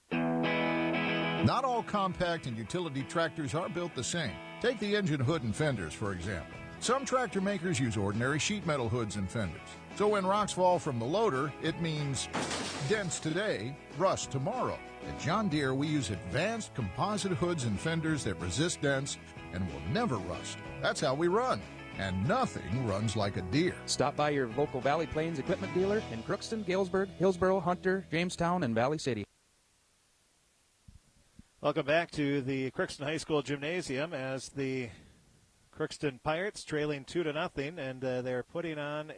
Not all compact and utility tractors are built the same. Take the engine hood and fenders, for example. Some tractor makers use ordinary sheet metal hoods and fenders. So when rocks fall from the loader, it means dents today, rust tomorrow. At John Deere, we use advanced composite hoods and fenders that resist dents and will never rust. That's how we run. And nothing runs like a Deere. Stop by your local Valley Plains equipment dealer in Crookston, Galesburg, Hillsboro, Hunter, Jamestown, and Valley City. Welcome back to the Crookston High School Gymnasium as the Crookston Pirates trailing 2-0, and they're putting on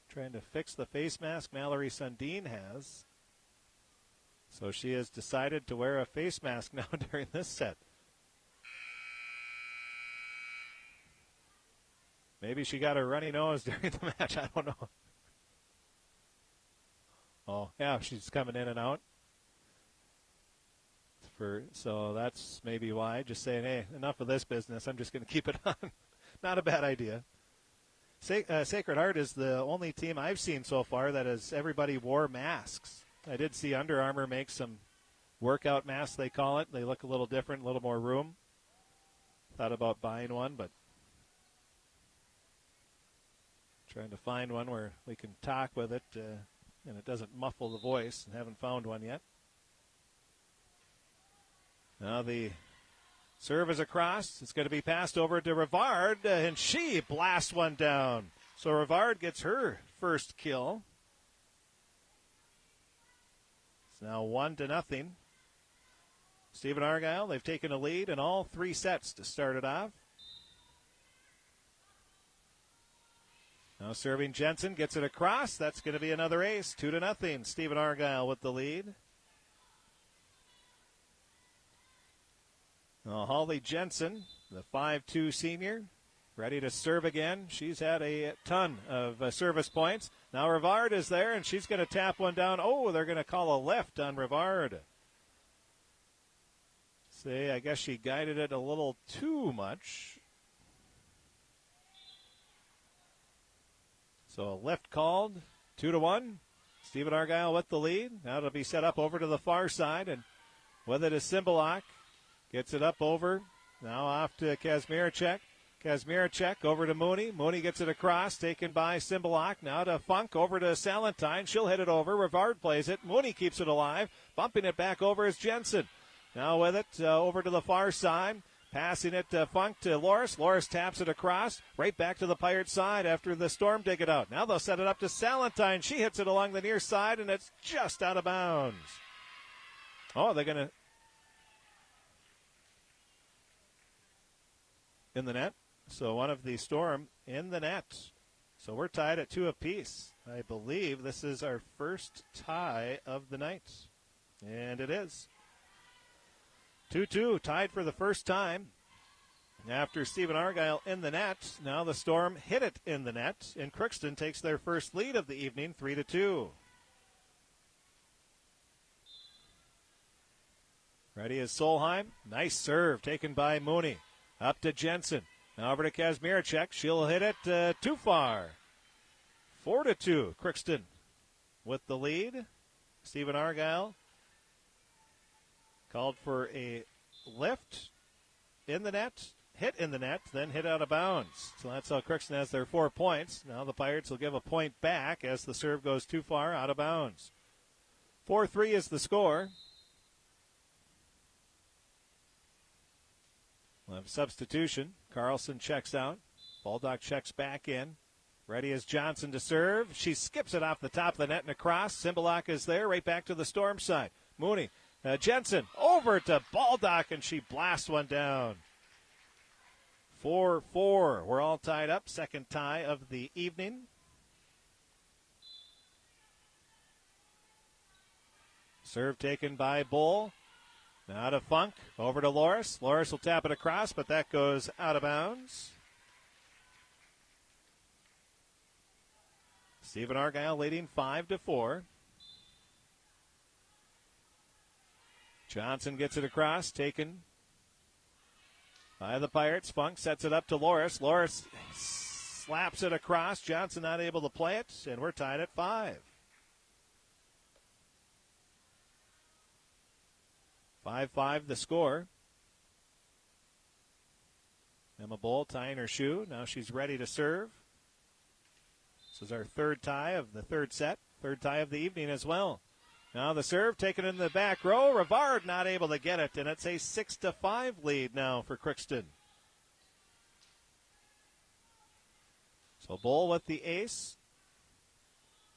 trying to fix the face mask Mallory Sundin has. So she has decided to wear a face mask now during this set. Maybe she got a runny nose during the match. I don't know. Oh, yeah, she's coming in and out. So that's maybe why. Just saying, hey, enough of this business. I'm just going to keep it on. Not a bad idea. Sacred Heart is the only team I've seen so far that has everybody wore masks. I did see Under Armour make some workout masks, they call it. They look a little different, a little more room. Thought about buying one, but trying to find one where we can talk with it and it doesn't muffle the voice, and haven't found one yet. Now the serve is across. It's going to be passed over to Rivard, and she blasts one down. So Rivard gets her first kill. It's now 1-0. Stephen-Argyle, they've taken a lead in all 3 sets to start it off. Now serving Jensen, gets it across. That's going to be another ace. 2-0. Stephen-Argyle with the lead. Now Holly Jensen, the 5'2" senior, ready to serve again. She's had a ton of service points. Now Rivard is there, and she's going to tap one down. Oh, they're going to call a lift on Rivard. See, I guess she guided it a little too much. So a lift called, 2-1. Stephen-Argyle with the lead. Now it'll be set up over to the far side, and with it is Cymbaluk. Gets it up over. Now off to Kazmierczak. Kazmierczak over to Mooney. Mooney gets it across, taken by Cymbaluk. Now to Funk, over to Salentine. She'll hit it over. Rivard plays it. Mooney keeps it alive. Bumping it back over is Jensen. Now with it over to the far side. Passing it to Funk to Loris. Loris taps it across. Right back to the Pirate side after the Storm dig it out. Now they'll set it up to Salentine. She hits it along the near side, and it's just out of bounds. Oh, they're going to... in the net. So one of the Storm in the net. So we're tied at 2 apiece. I believe this is our first tie of the night. And it is. 2-2, tied for the first time. After Stephen-Argyle in the net, now the Storm hit it in the net, and Crookston takes their first lead of the evening, 3-2. Ready is Solheim. Nice serve taken by Mooney. Up to Jensen. Now over to Kazmierczak. She'll hit it too far. 4-2. Crookston with the lead. Stephen-Argyle called for a lift in the net, hit in the net, then hit out of bounds. So that's how Crookston has their 4 points. Now the Pirates will give a point back as the serve goes too far out of bounds. 4-3 is the score. We'll have substitution. Carlson checks out. Baldock checks back in. Ready is Johnson to serve. She skips it off the top of the net and across. Cymbaluk is there, right back to the Storm side. Mooney. Jensen over to Baldock, and she blasts one down. 4-4. We're all tied up. Second tie of the evening. Serve taken by Bull. Now to Funk. Over to Loris. Loris will tap it across, but that goes out of bounds. Stephen-Argyle leading 5-4. Johnson gets it across, taken by the Pirates. Funk sets it up to Loris. Loris slaps it across. Johnson not able to play it, and we're tied at 5. 5-5 the score. Emma Bull tying her shoe. Now she's ready to serve. This is our third tie of the third set. Third tie of the evening as well. Now the serve taken in the back row. Rivard not able to get it, and it's a 6-5 lead now for Crookston. So Bull with the ace.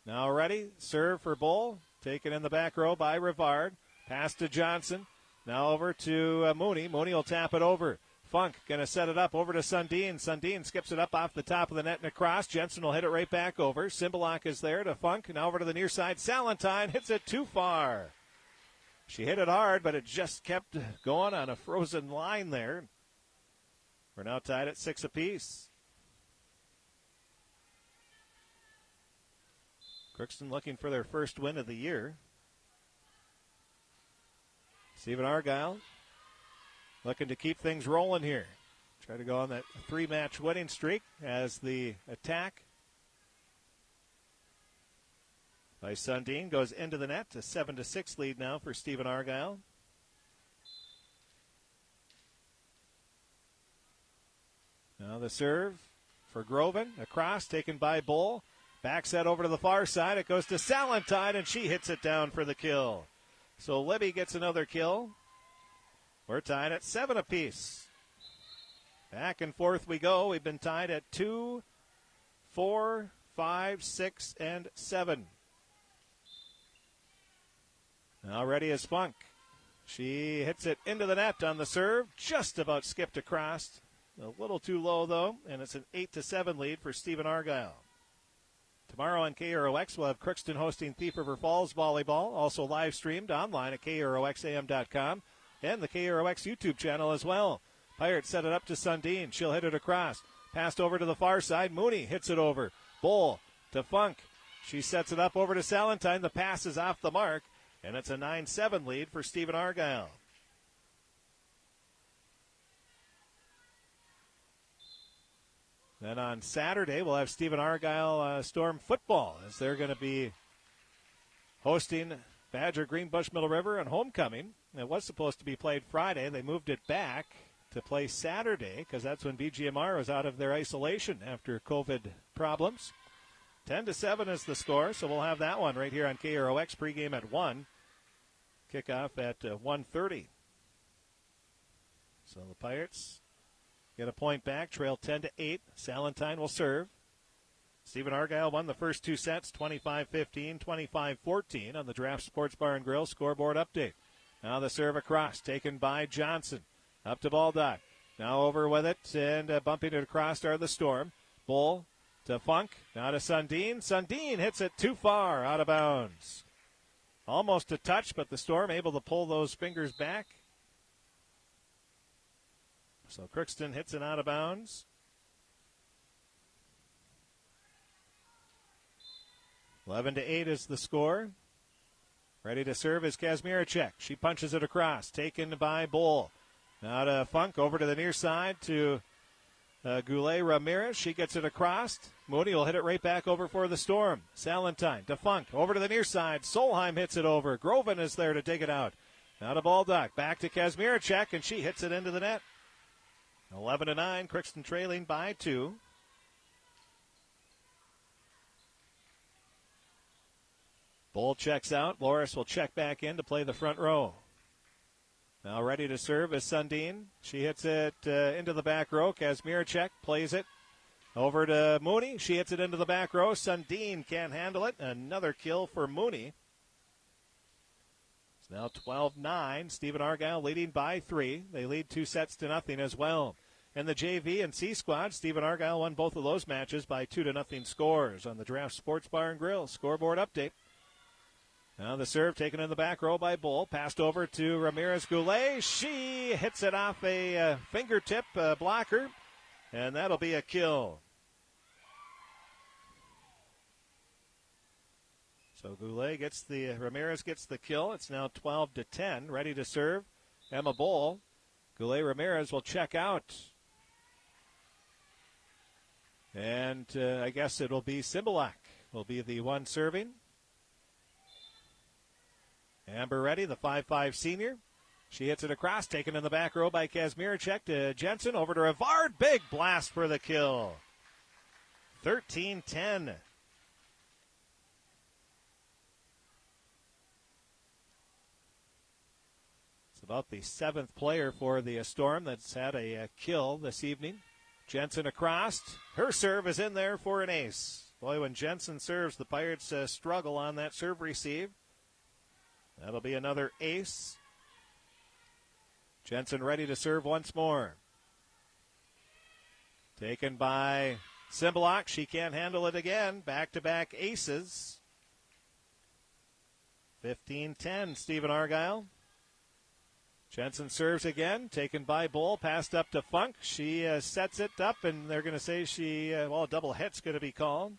Now ready. Serve for Bull. Taken in the back row by Rivard. Pass to Johnson. Now over to Mooney. Mooney will tap it over. Funk going to set it up over to Sundin. Sundin skips it up off the top of the net and across. Jensen will hit it right back over. Cymbaluk is there to Funk. Now over to the near side. Salentine hits it too far. She hit it hard, but it just kept going on a frozen line there. We're now tied at 6 apiece. Crookston looking for their first win of the year. Stephen-Argyle looking to keep things rolling here. Try to go on that 3-match winning streak as the attack by Sundin goes into the net. A 7-6 lead now for Stephen-Argyle. Now the serve for Groven. Across, taken by Bull. Back set over to the far side. It goes to Salentine, and she hits it down for the kill. So Libby gets another kill. We're tied at 7 apiece. Back and forth we go. We've been tied at 2, 4, 5, 6, and 7. Now ready is Funk. She hits it into the net on the serve. Just about skipped across. A little too low, though, and it's an 8-7 lead for Stephen-Argyle. Tomorrow on KROX, we'll have Crookston hosting Thief River Falls Volleyball, also live streamed online at KROXAM.com and the KROX YouTube channel as well. Pirates set it up to Sundin. She'll hit it across. Passed over to the far side. Mooney hits it over. Bull to Funk. She sets it up over to Salentine. The pass is off the mark, and it's a 9-7 lead for Stephen-Argyle. Then on Saturday, we'll have Stephen-Argyle Storm football as they're going to be hosting Badger Greenbush Middle River on homecoming. It was supposed to be played Friday. They moved it back to play Saturday because that's when BGMR was out of their isolation after COVID problems. 10-7 is the score, so we'll have that one right here on KROX. Pregame at 1. Kickoff at 1:30. So the Pirates get a point back, trail 10-8. Salentine will serve. Stephen-Argyle won the first two sets, 25-15, 25-14 on the Draft Sports Bar and Grill scoreboard update. Now the serve across, taken by Johnson. Up to Baldock. Now over with it, and bumping it across are the Storm. Bull to Funk, now to Sundin. Sundin hits it too far, out of bounds. Almost a touch, but the Storm able to pull those fingers back. So Crookston hits it out of bounds. 11-8 is the score. Ready to serve is Kazmierczak. She punches it across, taken by Bull. Now to Funk, over to the near side to Goulet Ramirez. She gets it across. Mooney will hit it right back over for the Storm. Salentine to Funk, over to the near side. Solheim hits it over. Groven is there to dig it out. Now to Baldock, back to Kazmierczak, and she hits it into the net. 11-9, Crookston trailing by 2. Bull checks out. Loris will check back in to play the front row. Now ready to serve is Sundin. She hits it into the back row. Kazmierczak plays it over to Mooney. She hits it into the back row. Sundin can't handle it. Another kill for Mooney. It's now 12-9. Stephen-Argyle leading by 3. They lead 2-0 as well. In the JV and C squad, Stephen-Argyle won both of those matches by 2-0 scores on the Draft Sports Bar and Grill scoreboard update. Now the serve taken in the back row by Bull. Passed over to Ramirez Goulet. She hits it off a fingertip blocker, and that'll be a kill. So Goulet gets Ramirez gets the kill. It's now 12-10. Ready to serve, Emma Bull. Goulet Ramirez will check out. And I guess it'll be Cymbalak will be the one serving. Amber Reddy, the 5'5 senior. She hits it across, taken in the back row by Kazmierczak to Jensen. Over to Rivard. Big blast for the kill. 13-10. It's about the 7th player for the Storm that's had a kill this evening. Jensen across. Her serve is in there for an ace. Boy, when Jensen serves, the Pirates struggle on that serve receive. That'll be another ace. Jensen ready to serve once more. Taken by Cymbalak. She can't handle it again. Back-to-back aces. 15-10, Stephen-Argyle. Jensen serves again. Taken by Bull. Passed up to Funk. She sets it up, and they're going to say a double hit's going to be called.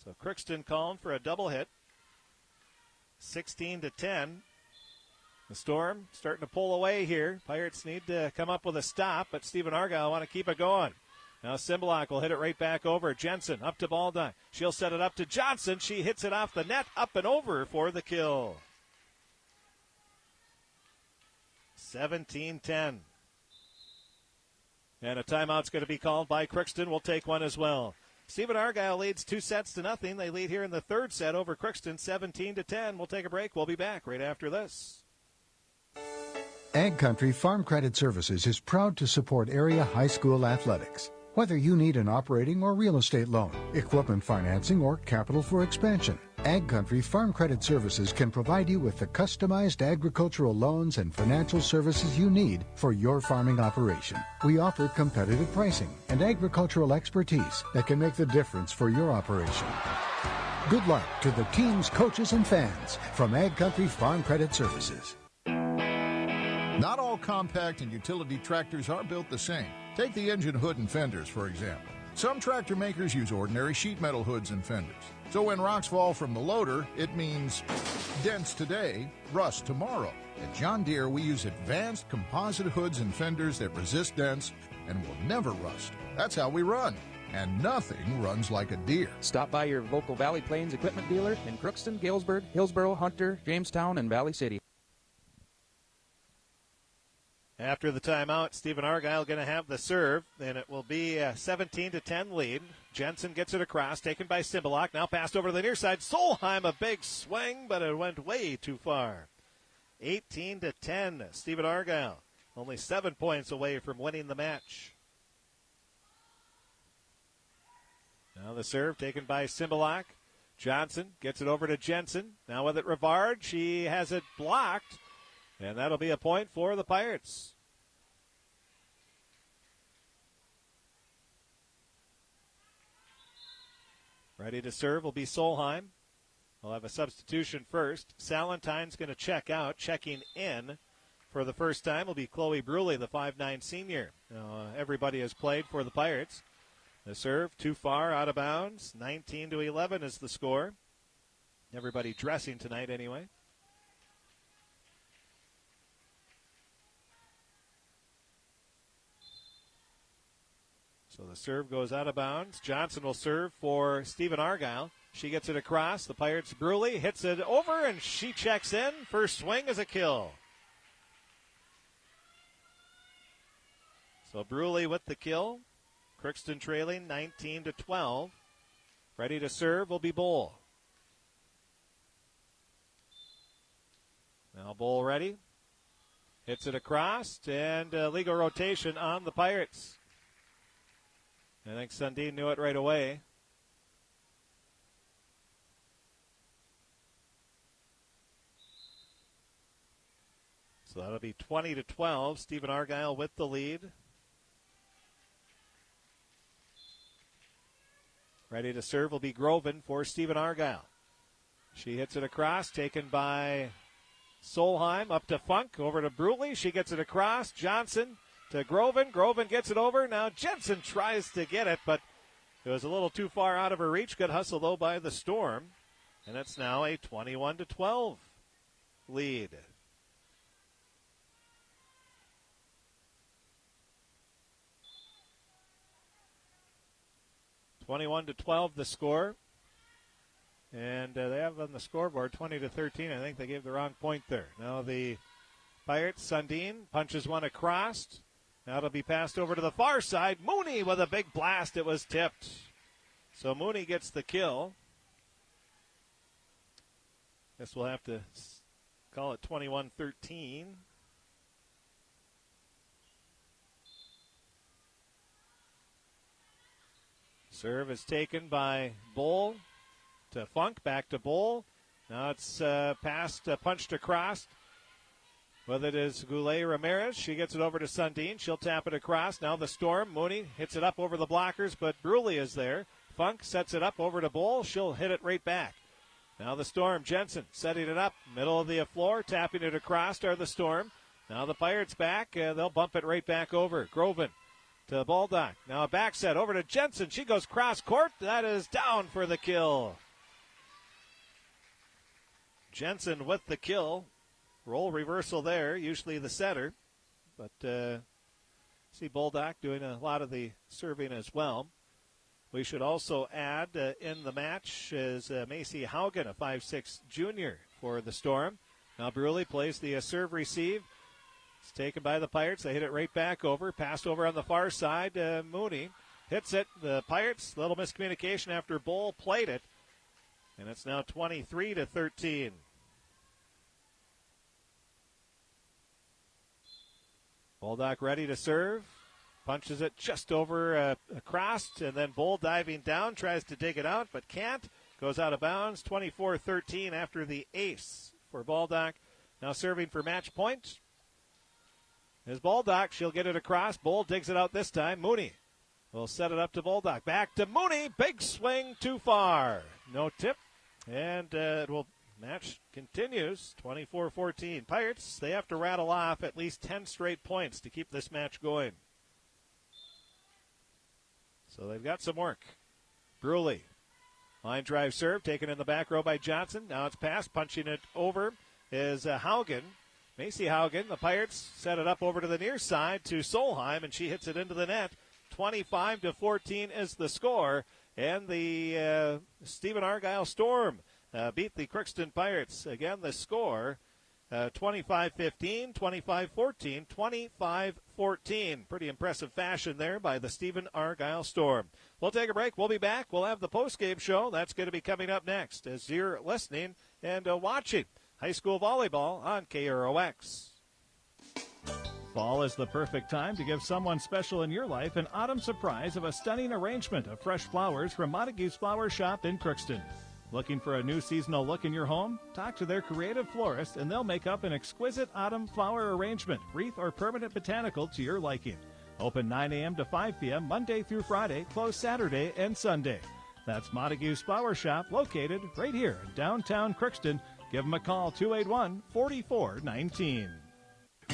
So Crookston calling for a double hit. 16-10. The Storm starting to pull away here. Pirates need to come up with a stop, but Stephen-Argyle want to keep it going. Now Cymbalak will hit it right back over. Jensen up to Baldock. She'll set it up to Johnson. She hits it off the net, up and over for the kill. 17-10. And a timeout's going to be called by Crookston. We'll take one as well. Stephen-Argyle leads 2-0. They lead here in the third set over Crookston, 17-10. We'll take a break. We'll be back right after this. Ag Country Farm Credit Services is proud to support area high school athletics. Whether you need an operating or real estate loan, equipment financing, or capital for expansion, Ag Country Farm Credit Services can provide you with the customized agricultural loans and financial services you need for your farming operation. We offer competitive pricing and agricultural expertise that can make the difference for your operation. Good luck to the teams, coaches, and fans from Ag Country Farm Credit Services. Not all compact and utility tractors are built the same. Take the engine hood and fenders, for example. Some tractor makers use ordinary sheet metal hoods and fenders. So when rocks fall from the loader, it means dents today, rust tomorrow. At John Deere, we use advanced composite hoods and fenders that resist dents and will never rust. That's how we run. And nothing runs like a deer. Stop by your local Valley Plains equipment dealer in Crookston, Galesburg, Hillsboro, Hunter, Jamestown, and Valley City. After the timeout, Stephen-Argyle going to have the serve, and it will be a 17-10 lead. Jensen gets it across, taken by Simbalak. Now passed over to the near side. Solheim, a big swing, but it went way too far. 18-10, Stephen-Argyle. Only 7 points away from winning the match. Now the serve taken by Simbalak. Johnson gets it over to Jensen. Now with it, Rivard. She has it blocked. And that'll be a point for the Pirates. Ready to serve will be Solheim. We'll have a substitution first. Salentine's going to check out. Checking in for the first time will be Chloe Bruley, the 5'9 senior. Everybody has played for the Pirates. The serve too far, out of bounds. 19-11 is the score. Everybody dressing tonight anyway. So the serve goes out of bounds. Johnson will serve for Stephen-Argyle. She gets it across. The Pirates' Bruley hits it over, and she checks in. First swing is a kill. So Bruley with the kill. Crookston trailing 19-12. Ready to serve will be Bowl. Now Bowl ready. Hits it across, and legal rotation on the Pirates. I think Sundin knew it right away. So that'll be 20-12. Stephen-Argyle with the lead. Ready to serve will be Groven for Stephen-Argyle. She hits it across, taken by Solheim, up to Funk, over to Bruley. She gets it across. Johnson to Groven. Groven gets it over. Now Jensen tries to get it, but it was a little too far out of her reach. Good hustle, though, by the Storm. And it's now a 21-12 lead. (21-12) the score. And they have on the scoreboard 20-13. I think they gave the wrong point there. Now the Pirates, Sundin punches one across. Now it'll be passed over to the far side. Mooney with a big blast. It was tipped. So Mooney gets the kill. Guess we'll have to call it 21-13. Serve is taken by Bowl to Funk. Back to Bowl. Now it's passed, punched across. With it is Goulet Ramirez. She gets it over to Sundin. She'll tap it across. Now the Storm. Mooney hits it up over the blockers, but Bruley is there. Funk sets it up over to Bowl. She'll hit it right back. Now the Storm. Jensen setting it up. Middle of the floor. Tapping it across are the Storm. Now the Pirates back. They'll bump it right back over. Groven to Baldock. Now a back set over to Jensen. She goes cross court. That is down for the kill. Jensen with the kill. Role reversal there, usually the setter. But see Baldock doing a lot of the serving as well. We should also add in the match is Macy Haugen, a 5'6 junior for the Storm. Now Bruley plays the serve receive. It's taken by the Pirates. They hit it right back over. Passed over on the far side. Mooney hits it. The Pirates, little miscommunication after Bull played it. And it's now 23-13. Baldock ready to serve. Punches it just over across, and then Bull diving down, tries to dig it out, but can't. Goes out of bounds, 24-13 after the ace for Baldock. Now serving for match point is Baldock. She'll get it across. Bull digs it out this time. Mooney will set it up to Baldock. Back to Mooney. Big swing too far. No tip, and it will match continues, 24-14. Pirates, they have to rattle off at least 10 straight points to keep this match going. So they've got some work. Bruley, line drive serve, taken in the back row by Johnson. Now it's passed, punching it over is Haugen. Macy Haugen, the Pirates set it up over to the near side to Solheim, and she hits it into the net. 25-14 is the score, and the Stephen-Argyle Storm beat the Crookston Pirates. Again, the score 25-15, 25-14, 25-14. Pretty impressive fashion there by the Stephen-Argyle Storm. We'll take a break. We'll be back. We'll have the postgame show. That's going to be coming up next as you're listening and watching high school volleyball on KROX. Fall is the perfect time to give someone special in your life an autumn surprise of a stunning arrangement of fresh flowers from Montague's Flower Shop in Crookston. Looking for a new seasonal look in your home? Talk to their creative florist and they'll make up an exquisite autumn flower arrangement, wreath, or permanent botanical to your liking. Open 9 a.m. to 5 p.m. Monday through Friday, closed Saturday and Sunday. That's Montague's Flower Shop, located right here in downtown Crookston. Give them a call, 281-4419.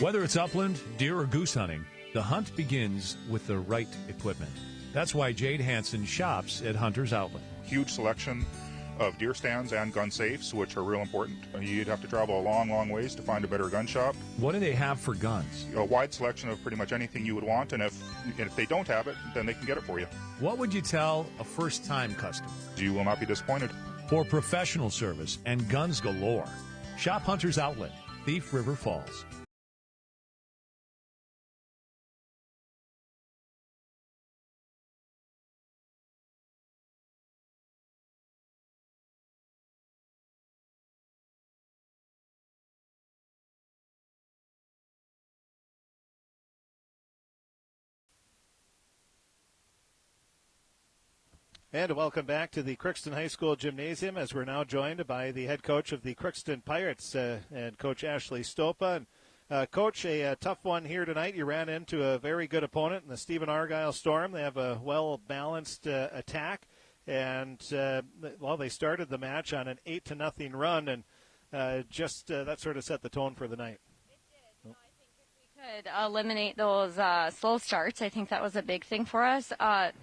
Whether it's upland, deer, or goose hunting, the hunt begins with the right equipment. That's why Jade Hansen shops at Hunter's Outlet. Huge selection of deer stands and gun safes, which are real important. You'd have to travel a long, long ways to find a better gun shop. What do they have for guns? A wide selection of pretty much anything you would want, and if they don't have it, then they can get it for you. What would you tell a first-time customer? You will not be disappointed. For professional service and guns galore, shop Hunter's Outlet, Thief River Falls. And welcome back to the Crookston High School Gymnasium as we're now joined by the head coach of the Crookston Pirates and Coach Ashley Stopa. And, Coach, a tough one here tonight. You ran into a very good opponent in the Stephen-Argyle Storm. They have a well-balanced attack. And, they started the match on an 8-0 run, and that sort of set the tone for the night. Could eliminate those slow starts. I think that was a big thing for us.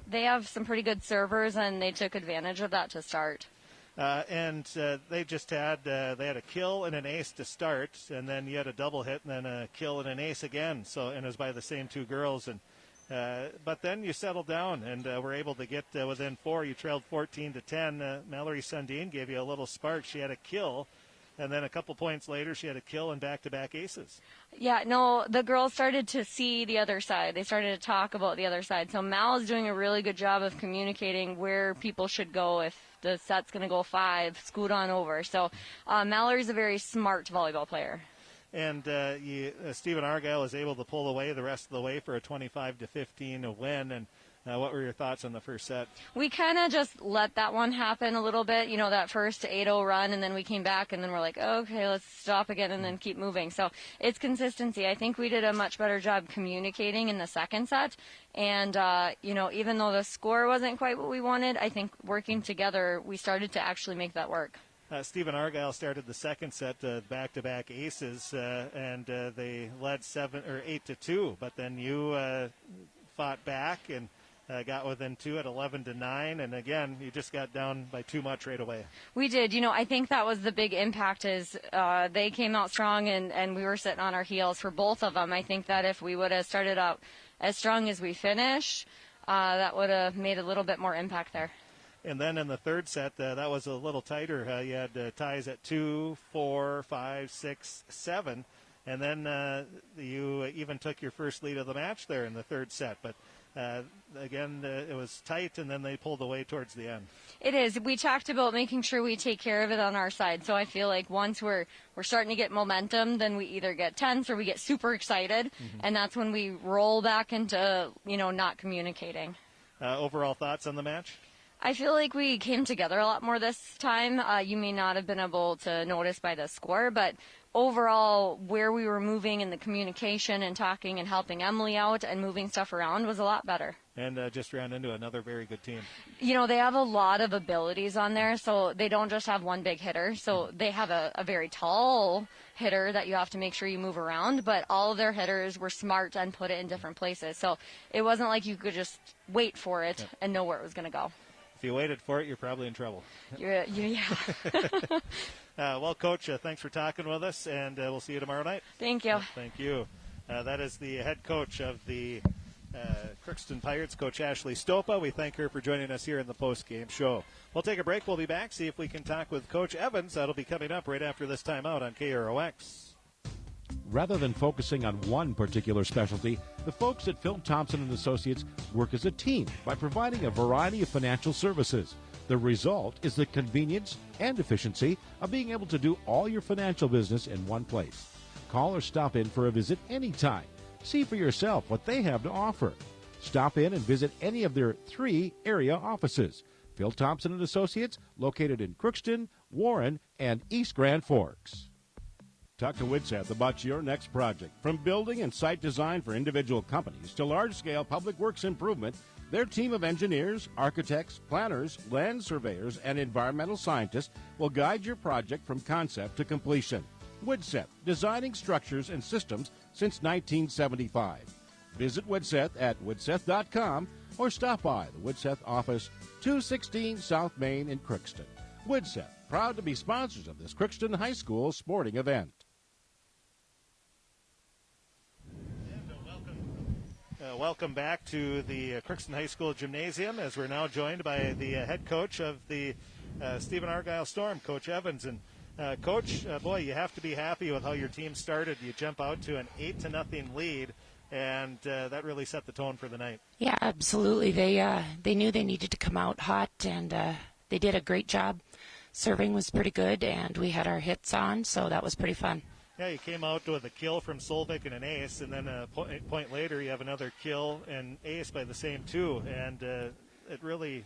They have some pretty good servers, and they took advantage of that to start. They just had a kill and an ace to start, and then you had a double hit, and then a kill and an ace again. And it was by the same two girls. But then you settled down and were able to get within 4. You trailed 14-10. Mallory Sundin gave you a little spark. She had a kill. And then a couple points later, she had a kill and back-to-back aces. Yeah, no, the girls started to see the other side. They started to talk about the other side. So Mal is doing a really good job of communicating where people should go if the set's going to go 5, scoot on over. So Mallory's a very smart volleyball player. And Stephen-Argyle was able to pull away the rest of the way for a 25-15 win. And what were your thoughts on the first set? We kind of just let that one happen a little bit, that first 8-0 run, and then we came back, and then we're like, okay, let's stop again and then keep moving. So it's consistency. I think we did a much better job communicating in the second set, and, even though the score wasn't quite what we wanted, I think working together, we started to actually make that work. Stephen-Argyle started the second set back-to-back aces, and they led 8-2, but then you fought back and got within 2 at 11-9, and again, you just got down by too much right away. We did. I think that was the big impact is they came out strong, and we were sitting on our heels for both of them. I think that if we would have started out as strong as we finished, that would have made a little bit more impact there. And then in the third set, that was a little tighter. You had ties at 2, 4, 5, 6, 7, and then you even took your first lead of the match there in the third set. But again, it was tight, and then they pulled away towards the end. It is. We talked about making sure we take care of it on our side. So I feel like once we're starting to get momentum, then we either get tense or we get super excited, and that's when we roll back into, not communicating. Overall thoughts on the match? I feel like we came together a lot more this time. You may not have been able to notice by the score, but overall, where we were moving in the communication and talking and helping Emily out and moving stuff around was a lot better. And just ran into another very good team. They have a lot of abilities on there, so they don't just have one big hitter. So they have a very tall hitter that you have to make sure you move around, but all of their hitters were smart and put it in different places. So it wasn't like you could just wait for it and know where it was going to go. If you waited for it, you're probably in trouble. Yeah. Well, Coach, thanks for talking with us, and we'll see you tomorrow night. Thank you. Thank you. That is the head coach of the Crookston Pirates coach Ashley Stopa. We thank her for joining us here in the post-game show. We'll take a break. We'll be back, see if we can talk with Coach Evans. That'll be coming up right after this timeout on KROX. Rather than focusing on one particular specialty, the folks at Phil Thompson & Associates work as a team by providing a variety of financial services. The result is the convenience and efficiency of being able to do all your financial business in one place. Call or stop in for a visit anytime. See for yourself what they have to offer. Stop in and visit any of their 3 area offices. Phil Thompson & Associates, located in Crookston, Warren, and East Grand Forks. Talk to Widseth about your next project. From building and site design for individual companies to large-scale public works improvement, their team of engineers, architects, planners, land surveyors, and environmental scientists will guide your project from concept to completion. Widseth, designing structures and systems since 1975. Visit Widseth at widseth.com or stop by the Widseth office, 216 South Main in Crookston. Widseth, proud to be sponsors of this Crookston High School sporting event. Welcome back to the Crookston High School Gymnasium, as we're now joined by the head coach of the Stephen-Argyle Storm, Coach Evans. And Coach, boy, you have to be happy with how your team started. You jump out to an 8-0 lead, and that really set the tone for the night. Yeah, absolutely. They knew they needed to come out hot, and they did a great job. Serving was pretty good, and we had our hits on, so that was pretty fun. Yeah, you came out with a kill from Solvik and an ace, and then a point later you have another kill and ace by the same two, and it really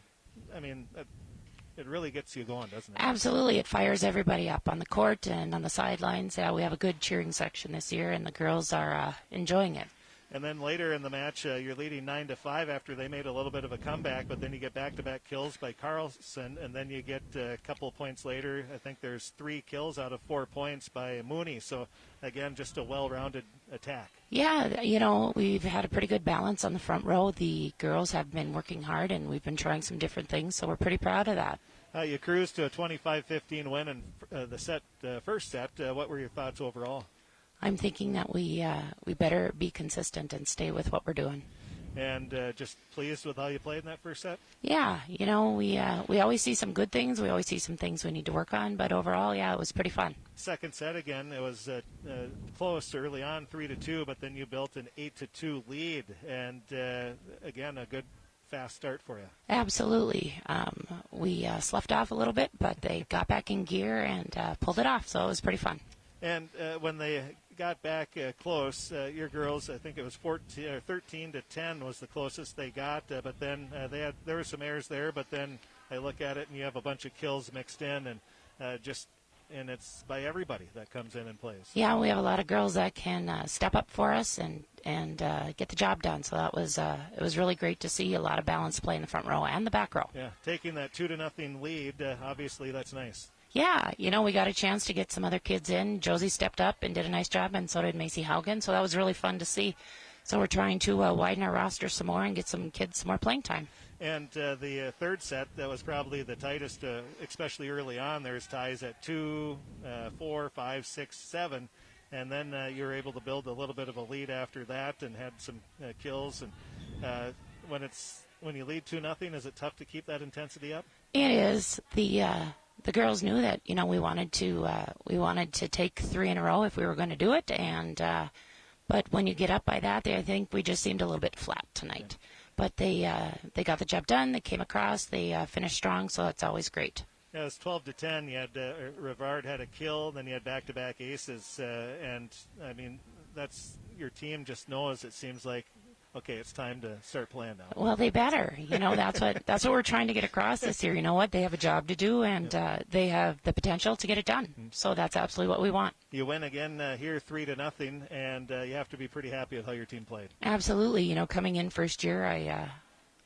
gets you going, doesn't it? Absolutely. It fires everybody up on the court and on the sidelines. Yeah, we have a good cheering section this year, and the girls are enjoying it. And then later in the match, you're leading 9-5 after they made a little bit of a comeback, but then you get back-to-back kills by Carlson, and then you get a couple of points later. I think there's 3 kills out of 4 points by Mooney. So, again, just a well-rounded attack. Yeah, we've had a pretty good balance on the front row. The girls have been working hard, and we've been trying some different things, so we're pretty proud of that. You cruised to a 25-15 win in the first set. What were your thoughts overall? I'm thinking that we better be consistent and stay with what we're doing. And just pleased with how you played in that first set? Yeah, we always see some good things. We always see some things we need to work on. But overall, yeah, it was pretty fun. Second set, again, it was close early on, 3-2, but then you built an 8-2 lead. And, again, a good fast start for you. Absolutely. We sloughed off a little bit, but they got back in gear and pulled it off. So it was pretty fun. And when they got back close, your girls, I think it was 13-10 was the closest they got. But then there were some errors there. But then I look at it and you have a bunch of kills mixed in, and and it's by everybody that comes in and plays. Yeah, we have a lot of girls that can step up for us and get the job done. So that was it was really great to see a lot of balance play in the front row and the back row. Yeah, taking that 2-0 lead, obviously that's nice. Yeah, we got a chance to get some other kids in. Josie stepped up and did a nice job, and so did Macy Haugen. So that was really fun to see. So we're trying to widen our roster some more and get some kids some more playing time. And the third set, that was probably the tightest, especially early on. There's ties at 2, 4, 5, 6, 7. And then you were able to build a little bit of a lead after that and had some kills. And when you lead 2-0, is it tough to keep that intensity up? It is. The girls knew that we wanted to take 3 in a row if we were going to do it, and but when you get up by that, I think we just seemed a little bit flat tonight. But they got the job done. They came across. They finished strong, so it's always great. Yeah, it was 12-10. You had Rivard had a kill, then you had back-to-back aces, and I mean that's your team just knows. It seems like. Okay, it's time to start playing now. Well, they better. That's what we're trying to get across this year. You know what? They have a job to do, and they have the potential to get it done. So that's absolutely what we want. You win again here 3-0, and you have to be pretty happy with how your team played. Absolutely. Coming in first year,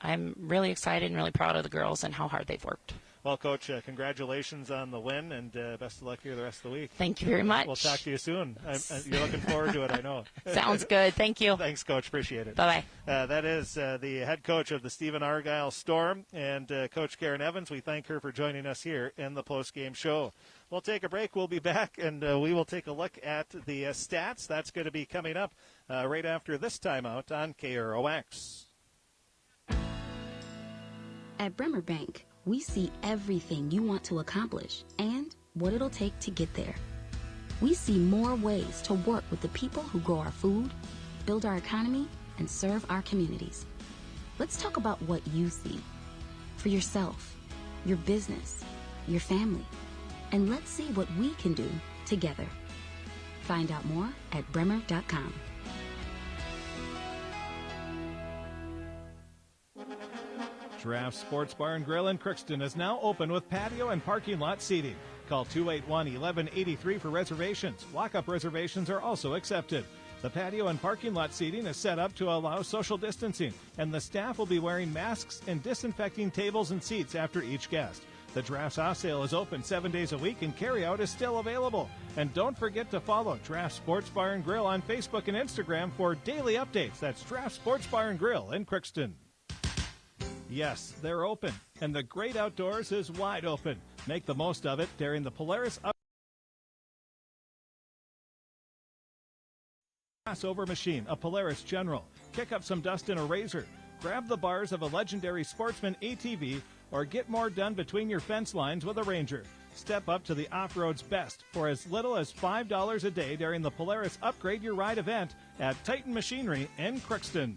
I'm really excited and really proud of the girls and how hard they've worked. Well, Coach, congratulations on the win, and best of luck here the rest of the week. Thank you very much. We'll talk to you soon. You're looking forward to it, I know. Sounds good. Thank you. Thanks, Coach. Appreciate it. Bye-bye. That is the head coach of the Stephen-Argyle Storm, and Coach Karen Evans. We thank her for joining us here in the post-game show. We'll take a break. We'll be back, and we will take a look at the stats. That's going to be coming up right after this timeout on KROX. At Bremer Bank, we see everything you want to accomplish and what it'll take to get there. We see more ways to work with the people who grow our food, build our economy, and serve our communities. Let's talk about what you see for yourself, your business, your family, and let's see what we can do together. Find out more at bremer.com. Giraffe Sports Bar and Grill in Crookston is now open with patio and parking lot seating. Call 281-1183 for reservations. Walk-up reservations are also accepted. The patio and parking lot seating is set up to allow social distancing, and the staff will be wearing masks and disinfecting tables and seats after each guest. The Giraffe Off Sale is open 7 days a week, and carryout is still available. And don't forget to follow Giraffe Sports Bar and Grill on Facebook and Instagram for daily updates. That's Giraffe Sports Bar and Grill in Crookston. Yes, they're open, and the great outdoors is wide open. Make the most of it during the Polaris Crossover Machine, a Polaris General. Kick up some dust in a razor. Grab the bars of a legendary Sportsman ATV, or get more done between your fence lines with a Ranger. Step up to the off-road's best for as little as $5 a day during the Polaris Upgrade Your Ride event at Titan Machinery in Crookston.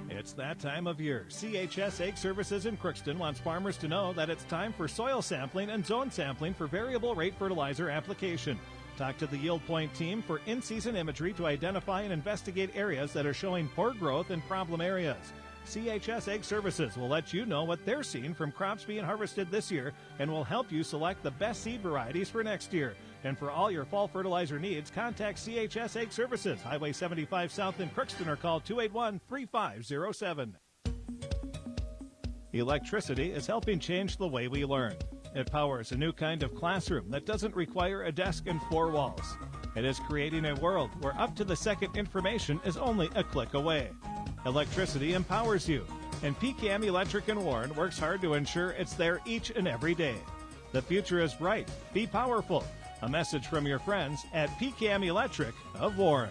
It's that time of year. CHS Ag Services in Crookston wants farmers to know that it's time for soil sampling and zone sampling for variable rate fertilizer application. Talk to the Yield Point team for in-season imagery to identify and investigate areas that are showing poor growth in problem areas. CHS Ag Services will let you know what they're seeing from crops being harvested this year and will help you select the best seed varieties for next year. And for all your fall fertilizer needs, contact CHS Ag Services, Highway 75 South in Crookston, or call 281-3507. Electricity is helping change the way we learn. It powers a new kind of classroom that doesn't require a desk and four walls. It is creating a world where up-to-the-second information is only a click away. Electricity empowers you, and PCAM Electric in Warren works hard to ensure it's there each and every day. The future is bright. Be powerful. A message from your friends at PCAM Electric of Warren.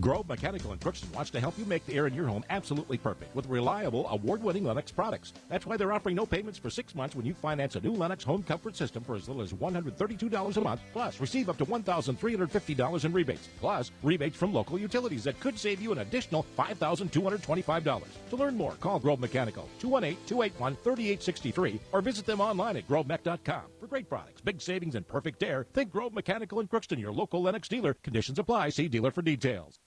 Grove Mechanical in Crookston wants to help you make the air in your home absolutely perfect with reliable, award-winning Lennox products. That's why they're offering no payments for 6 months when you finance a new Lennox home comfort system for as little as $132 a month, plus receive up to $1,350 in rebates, plus rebates from local utilities that could save you an additional $5,225. To learn more, call Grove Mechanical, 218-281-3863, or visit them online at grovemech.com. For great products, big savings, and perfect air, think Grove Mechanical in Crookston, your local Lennox dealer. Conditions apply. See dealer for details.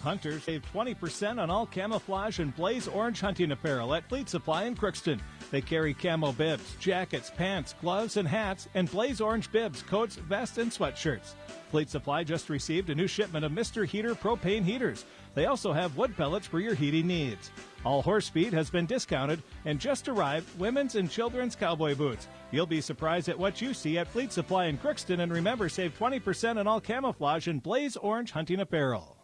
Hunters save 20% on all camouflage and blaze orange hunting apparel at Fleet Supply in Crookston. They carry camo bibs, jackets, pants, gloves, and hats, and blaze orange bibs, coats, vests, and sweatshirts. Fleet Supply just received a new shipment of Mr. Heater propane heaters. They also have wood pellets for your heating needs. All horse feed has been discounted, and just arrived women's and children's cowboy boots. You'll be surprised at what you see at Fleet Supply in Crookston, and remember, save 20% on all camouflage and blaze orange hunting apparel.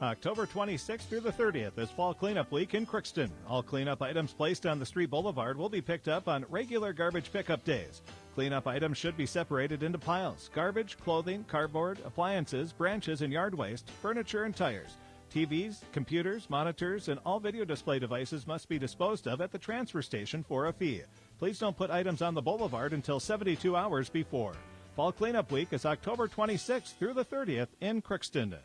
October 26th through the 30th is Fall Cleanup Week in Crookston. All cleanup items placed on the street boulevard will be picked up on regular garbage pickup days. Cleanup items should be separated into piles: garbage, clothing, cardboard, appliances, branches and yard waste, furniture and tires. TVs, computers, monitors, and all video display devices must be disposed of at the transfer station for a fee. Please don't put items on the boulevard until 72 hours before. Fall Cleanup Week is October 26th through the 30th in Crookston.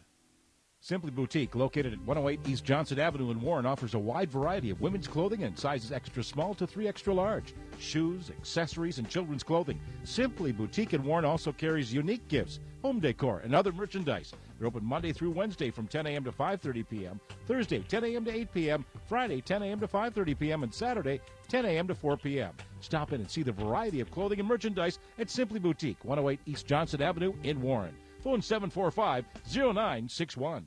Simply Boutique, located at 108 East Johnson Avenue in Warren, offers a wide variety of women's clothing in sizes extra small to 3 extra large. Shoes, accessories, and children's clothing. Simply Boutique in Warren also carries unique gifts, home decor, and other merchandise. They're open Monday through Wednesday from 10 a.m. to 5:30 p.m., Thursday 10 a.m. to 8 p.m., Friday 10 a.m. to 5:30 p.m., and Saturday 10 a.m. to 4 p.m. Stop in and see the variety of clothing and merchandise at Simply Boutique, 108 East Johnson Avenue in Warren. Phone 745-0961.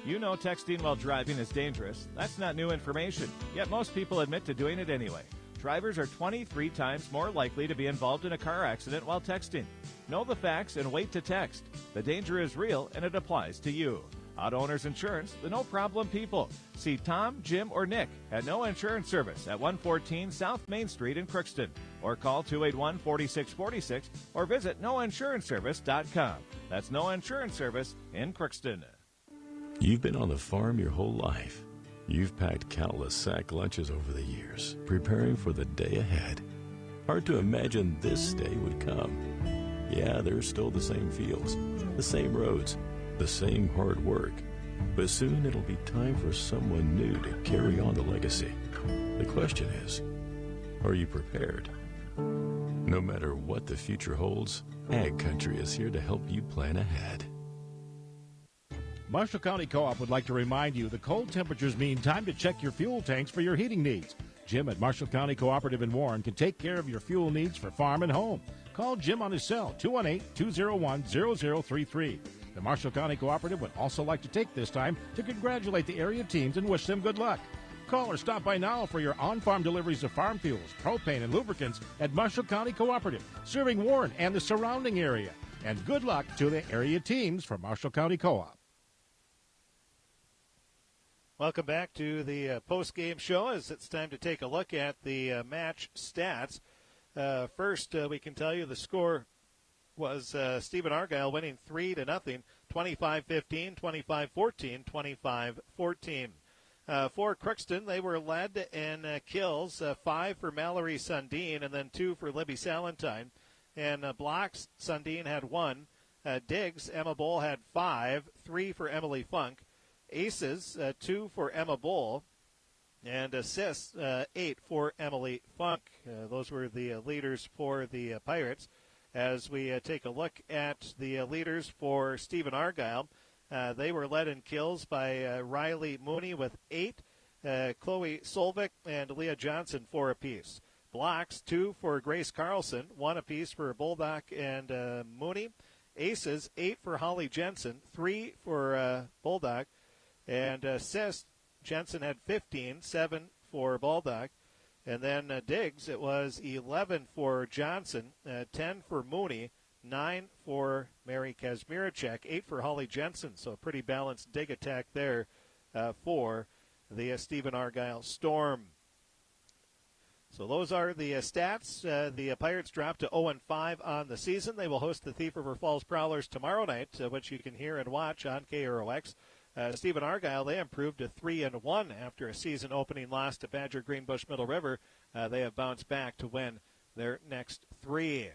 You know texting while driving is dangerous. That's not new information, yet most people admit to doing it anyway. Drivers are 23 times more likely to be involved in a car accident while texting. Know the facts and wait to text. The danger is real and it applies to you. Auto Owners Insurance, the no-problem people. See Tom, Jim, or Nick at No Insurance Service at 114 South Main Street in Crookston. Or call 281-4646 or visit noinsuranceservice.com. That's No Insurance Service in Crookston. You've been on the farm your whole life. You've packed countless sack lunches over the years, preparing for the day ahead. Hard to imagine this day would come. Yeah, there's still the same fields, the same roads, the same hard work. But soon it'll be time for someone new to carry on the legacy. The question is, are you prepared? No matter what the future holds, Ag Country is here to help you plan ahead. Marshall County Co-op would like to remind you the cold temperatures mean time to check your fuel tanks for your heating needs. Jim at Marshall County Cooperative in Warren can take care of your fuel needs for farm and home. Call Jim on his cell, 218-201-0033. The Marshall County Cooperative would also like to take this time to congratulate the area teams and wish them good luck. Call or stop by now for your on-farm deliveries of farm fuels, propane, and lubricants at Marshall County Cooperative, serving Warren and the surrounding area. And good luck to the area teams from Marshall County Co-op. Welcome back to the post-game show as it's time to take a look at the match stats. First, we can tell you the score was Stephen-Argyle winning 3-0, 25-15, 25-14, 25-14. For Crookston, they were led in kills, 5 for Mallory Sundin and then 2 for Libby Salentine. And blocks, Sundin had 1. Digs, Emma Bowl had 5, 3 for Emily Funk. Aces, 2 for Emma Bowl, and assists, 8 for Emily Funk. Those were the leaders for the Pirates. As we take a look at the leaders for Stephen-Argyle, they were led in kills by Riley Mooney with 8, Chloe Solvik and Leah Johnson 4 apiece. Blocks, 2 for Grace Carlson, 1 apiece for Bulldog and Mooney. Aces, 8 for Holly Jensen, 3 for Bulldog. And assists, Jensen had 15, 7 for Bulldog. And then digs, it was 11 for Johnson, 10 for Mooney, 9 for Mary Kazmiracek, 8 for Holly Jensen. So a pretty balanced dig attack there for the Stephen-Argyle Storm. So those are the stats. The Pirates dropped to 0-5 on the season. They will host the Thief River Falls Prowlers tomorrow night, which you can hear and watch on KROX. Stephen-Argyle, they improved to 3-1 after a season-opening loss to Badger Greenbush Middle River. They have bounced back to win their next 3.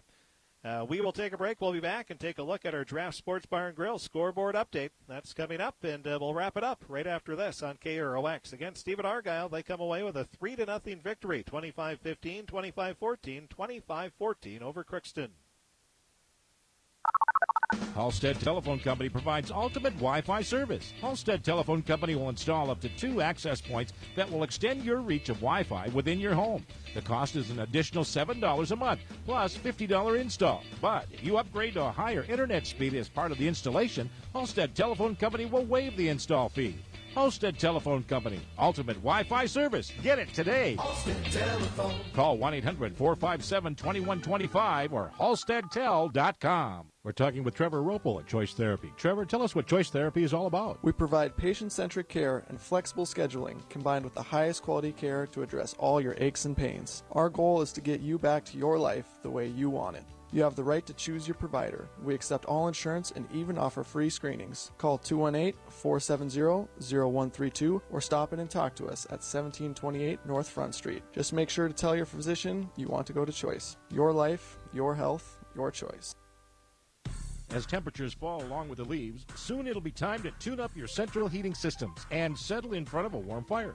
We will take a break. We'll be back and take a look at our Draft Sports Bar and Grill scoreboard update. That's coming up, and we'll wrap it up right after this on KROX. Again, Stephen-Argyle, they come away with a 3-0 victory, 25-15, 25-14, 25-14 over Crookston. Halstead Telephone Company provides ultimate Wi-Fi service. Halstead Telephone Company will install up to 2 access points that will extend your reach of Wi-Fi within your home. The cost is an additional $7 a month, plus $50 install. But if you upgrade to a higher internet speed as part of the installation, Halstead Telephone Company will waive the install fee. Halstead Telephone Company, ultimate Wi-Fi service. Get it today. Halstead Telephone. Call 1-800-457-2125 or halsteadtel.com. We're talking with Trevor Ropel at Choice Therapy. Trevor, tell us what Choice Therapy is all about. We provide patient-centric care and flexible scheduling combined with the highest quality care to address all your aches and pains. Our goal is to get you back to your life the way you want it. You have the right to choose your provider. We accept all insurance and even offer free screenings. Call 218-470-0132 or stop in and talk to us at 1728 North Front Street. Just make sure to tell your physician you want to go to Choice. Your life, your health, your choice. As temperatures fall along with the leaves, soon it'll be time to tune up your central heating systems and settle in front of a warm fire.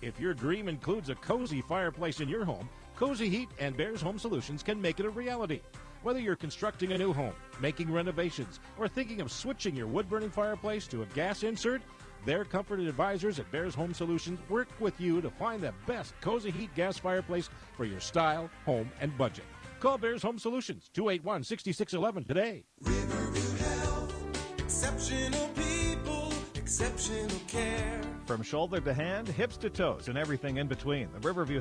If your dream includes a cozy fireplace in your home, Cozy Heat and Bears Home Solutions can make it a reality. Whether you're constructing a new home, making renovations, or thinking of switching your wood-burning fireplace to a gas insert, their comfort advisors at Bears Home Solutions work with you to find the best Cozy Heat gas fireplace for your style, home, and budget. Call Bears Home Solutions, 281-6611 today. Riverview Health, exceptional people, exceptional care. From shoulder to hand, hips to toes, and everything in between, the Riverview Health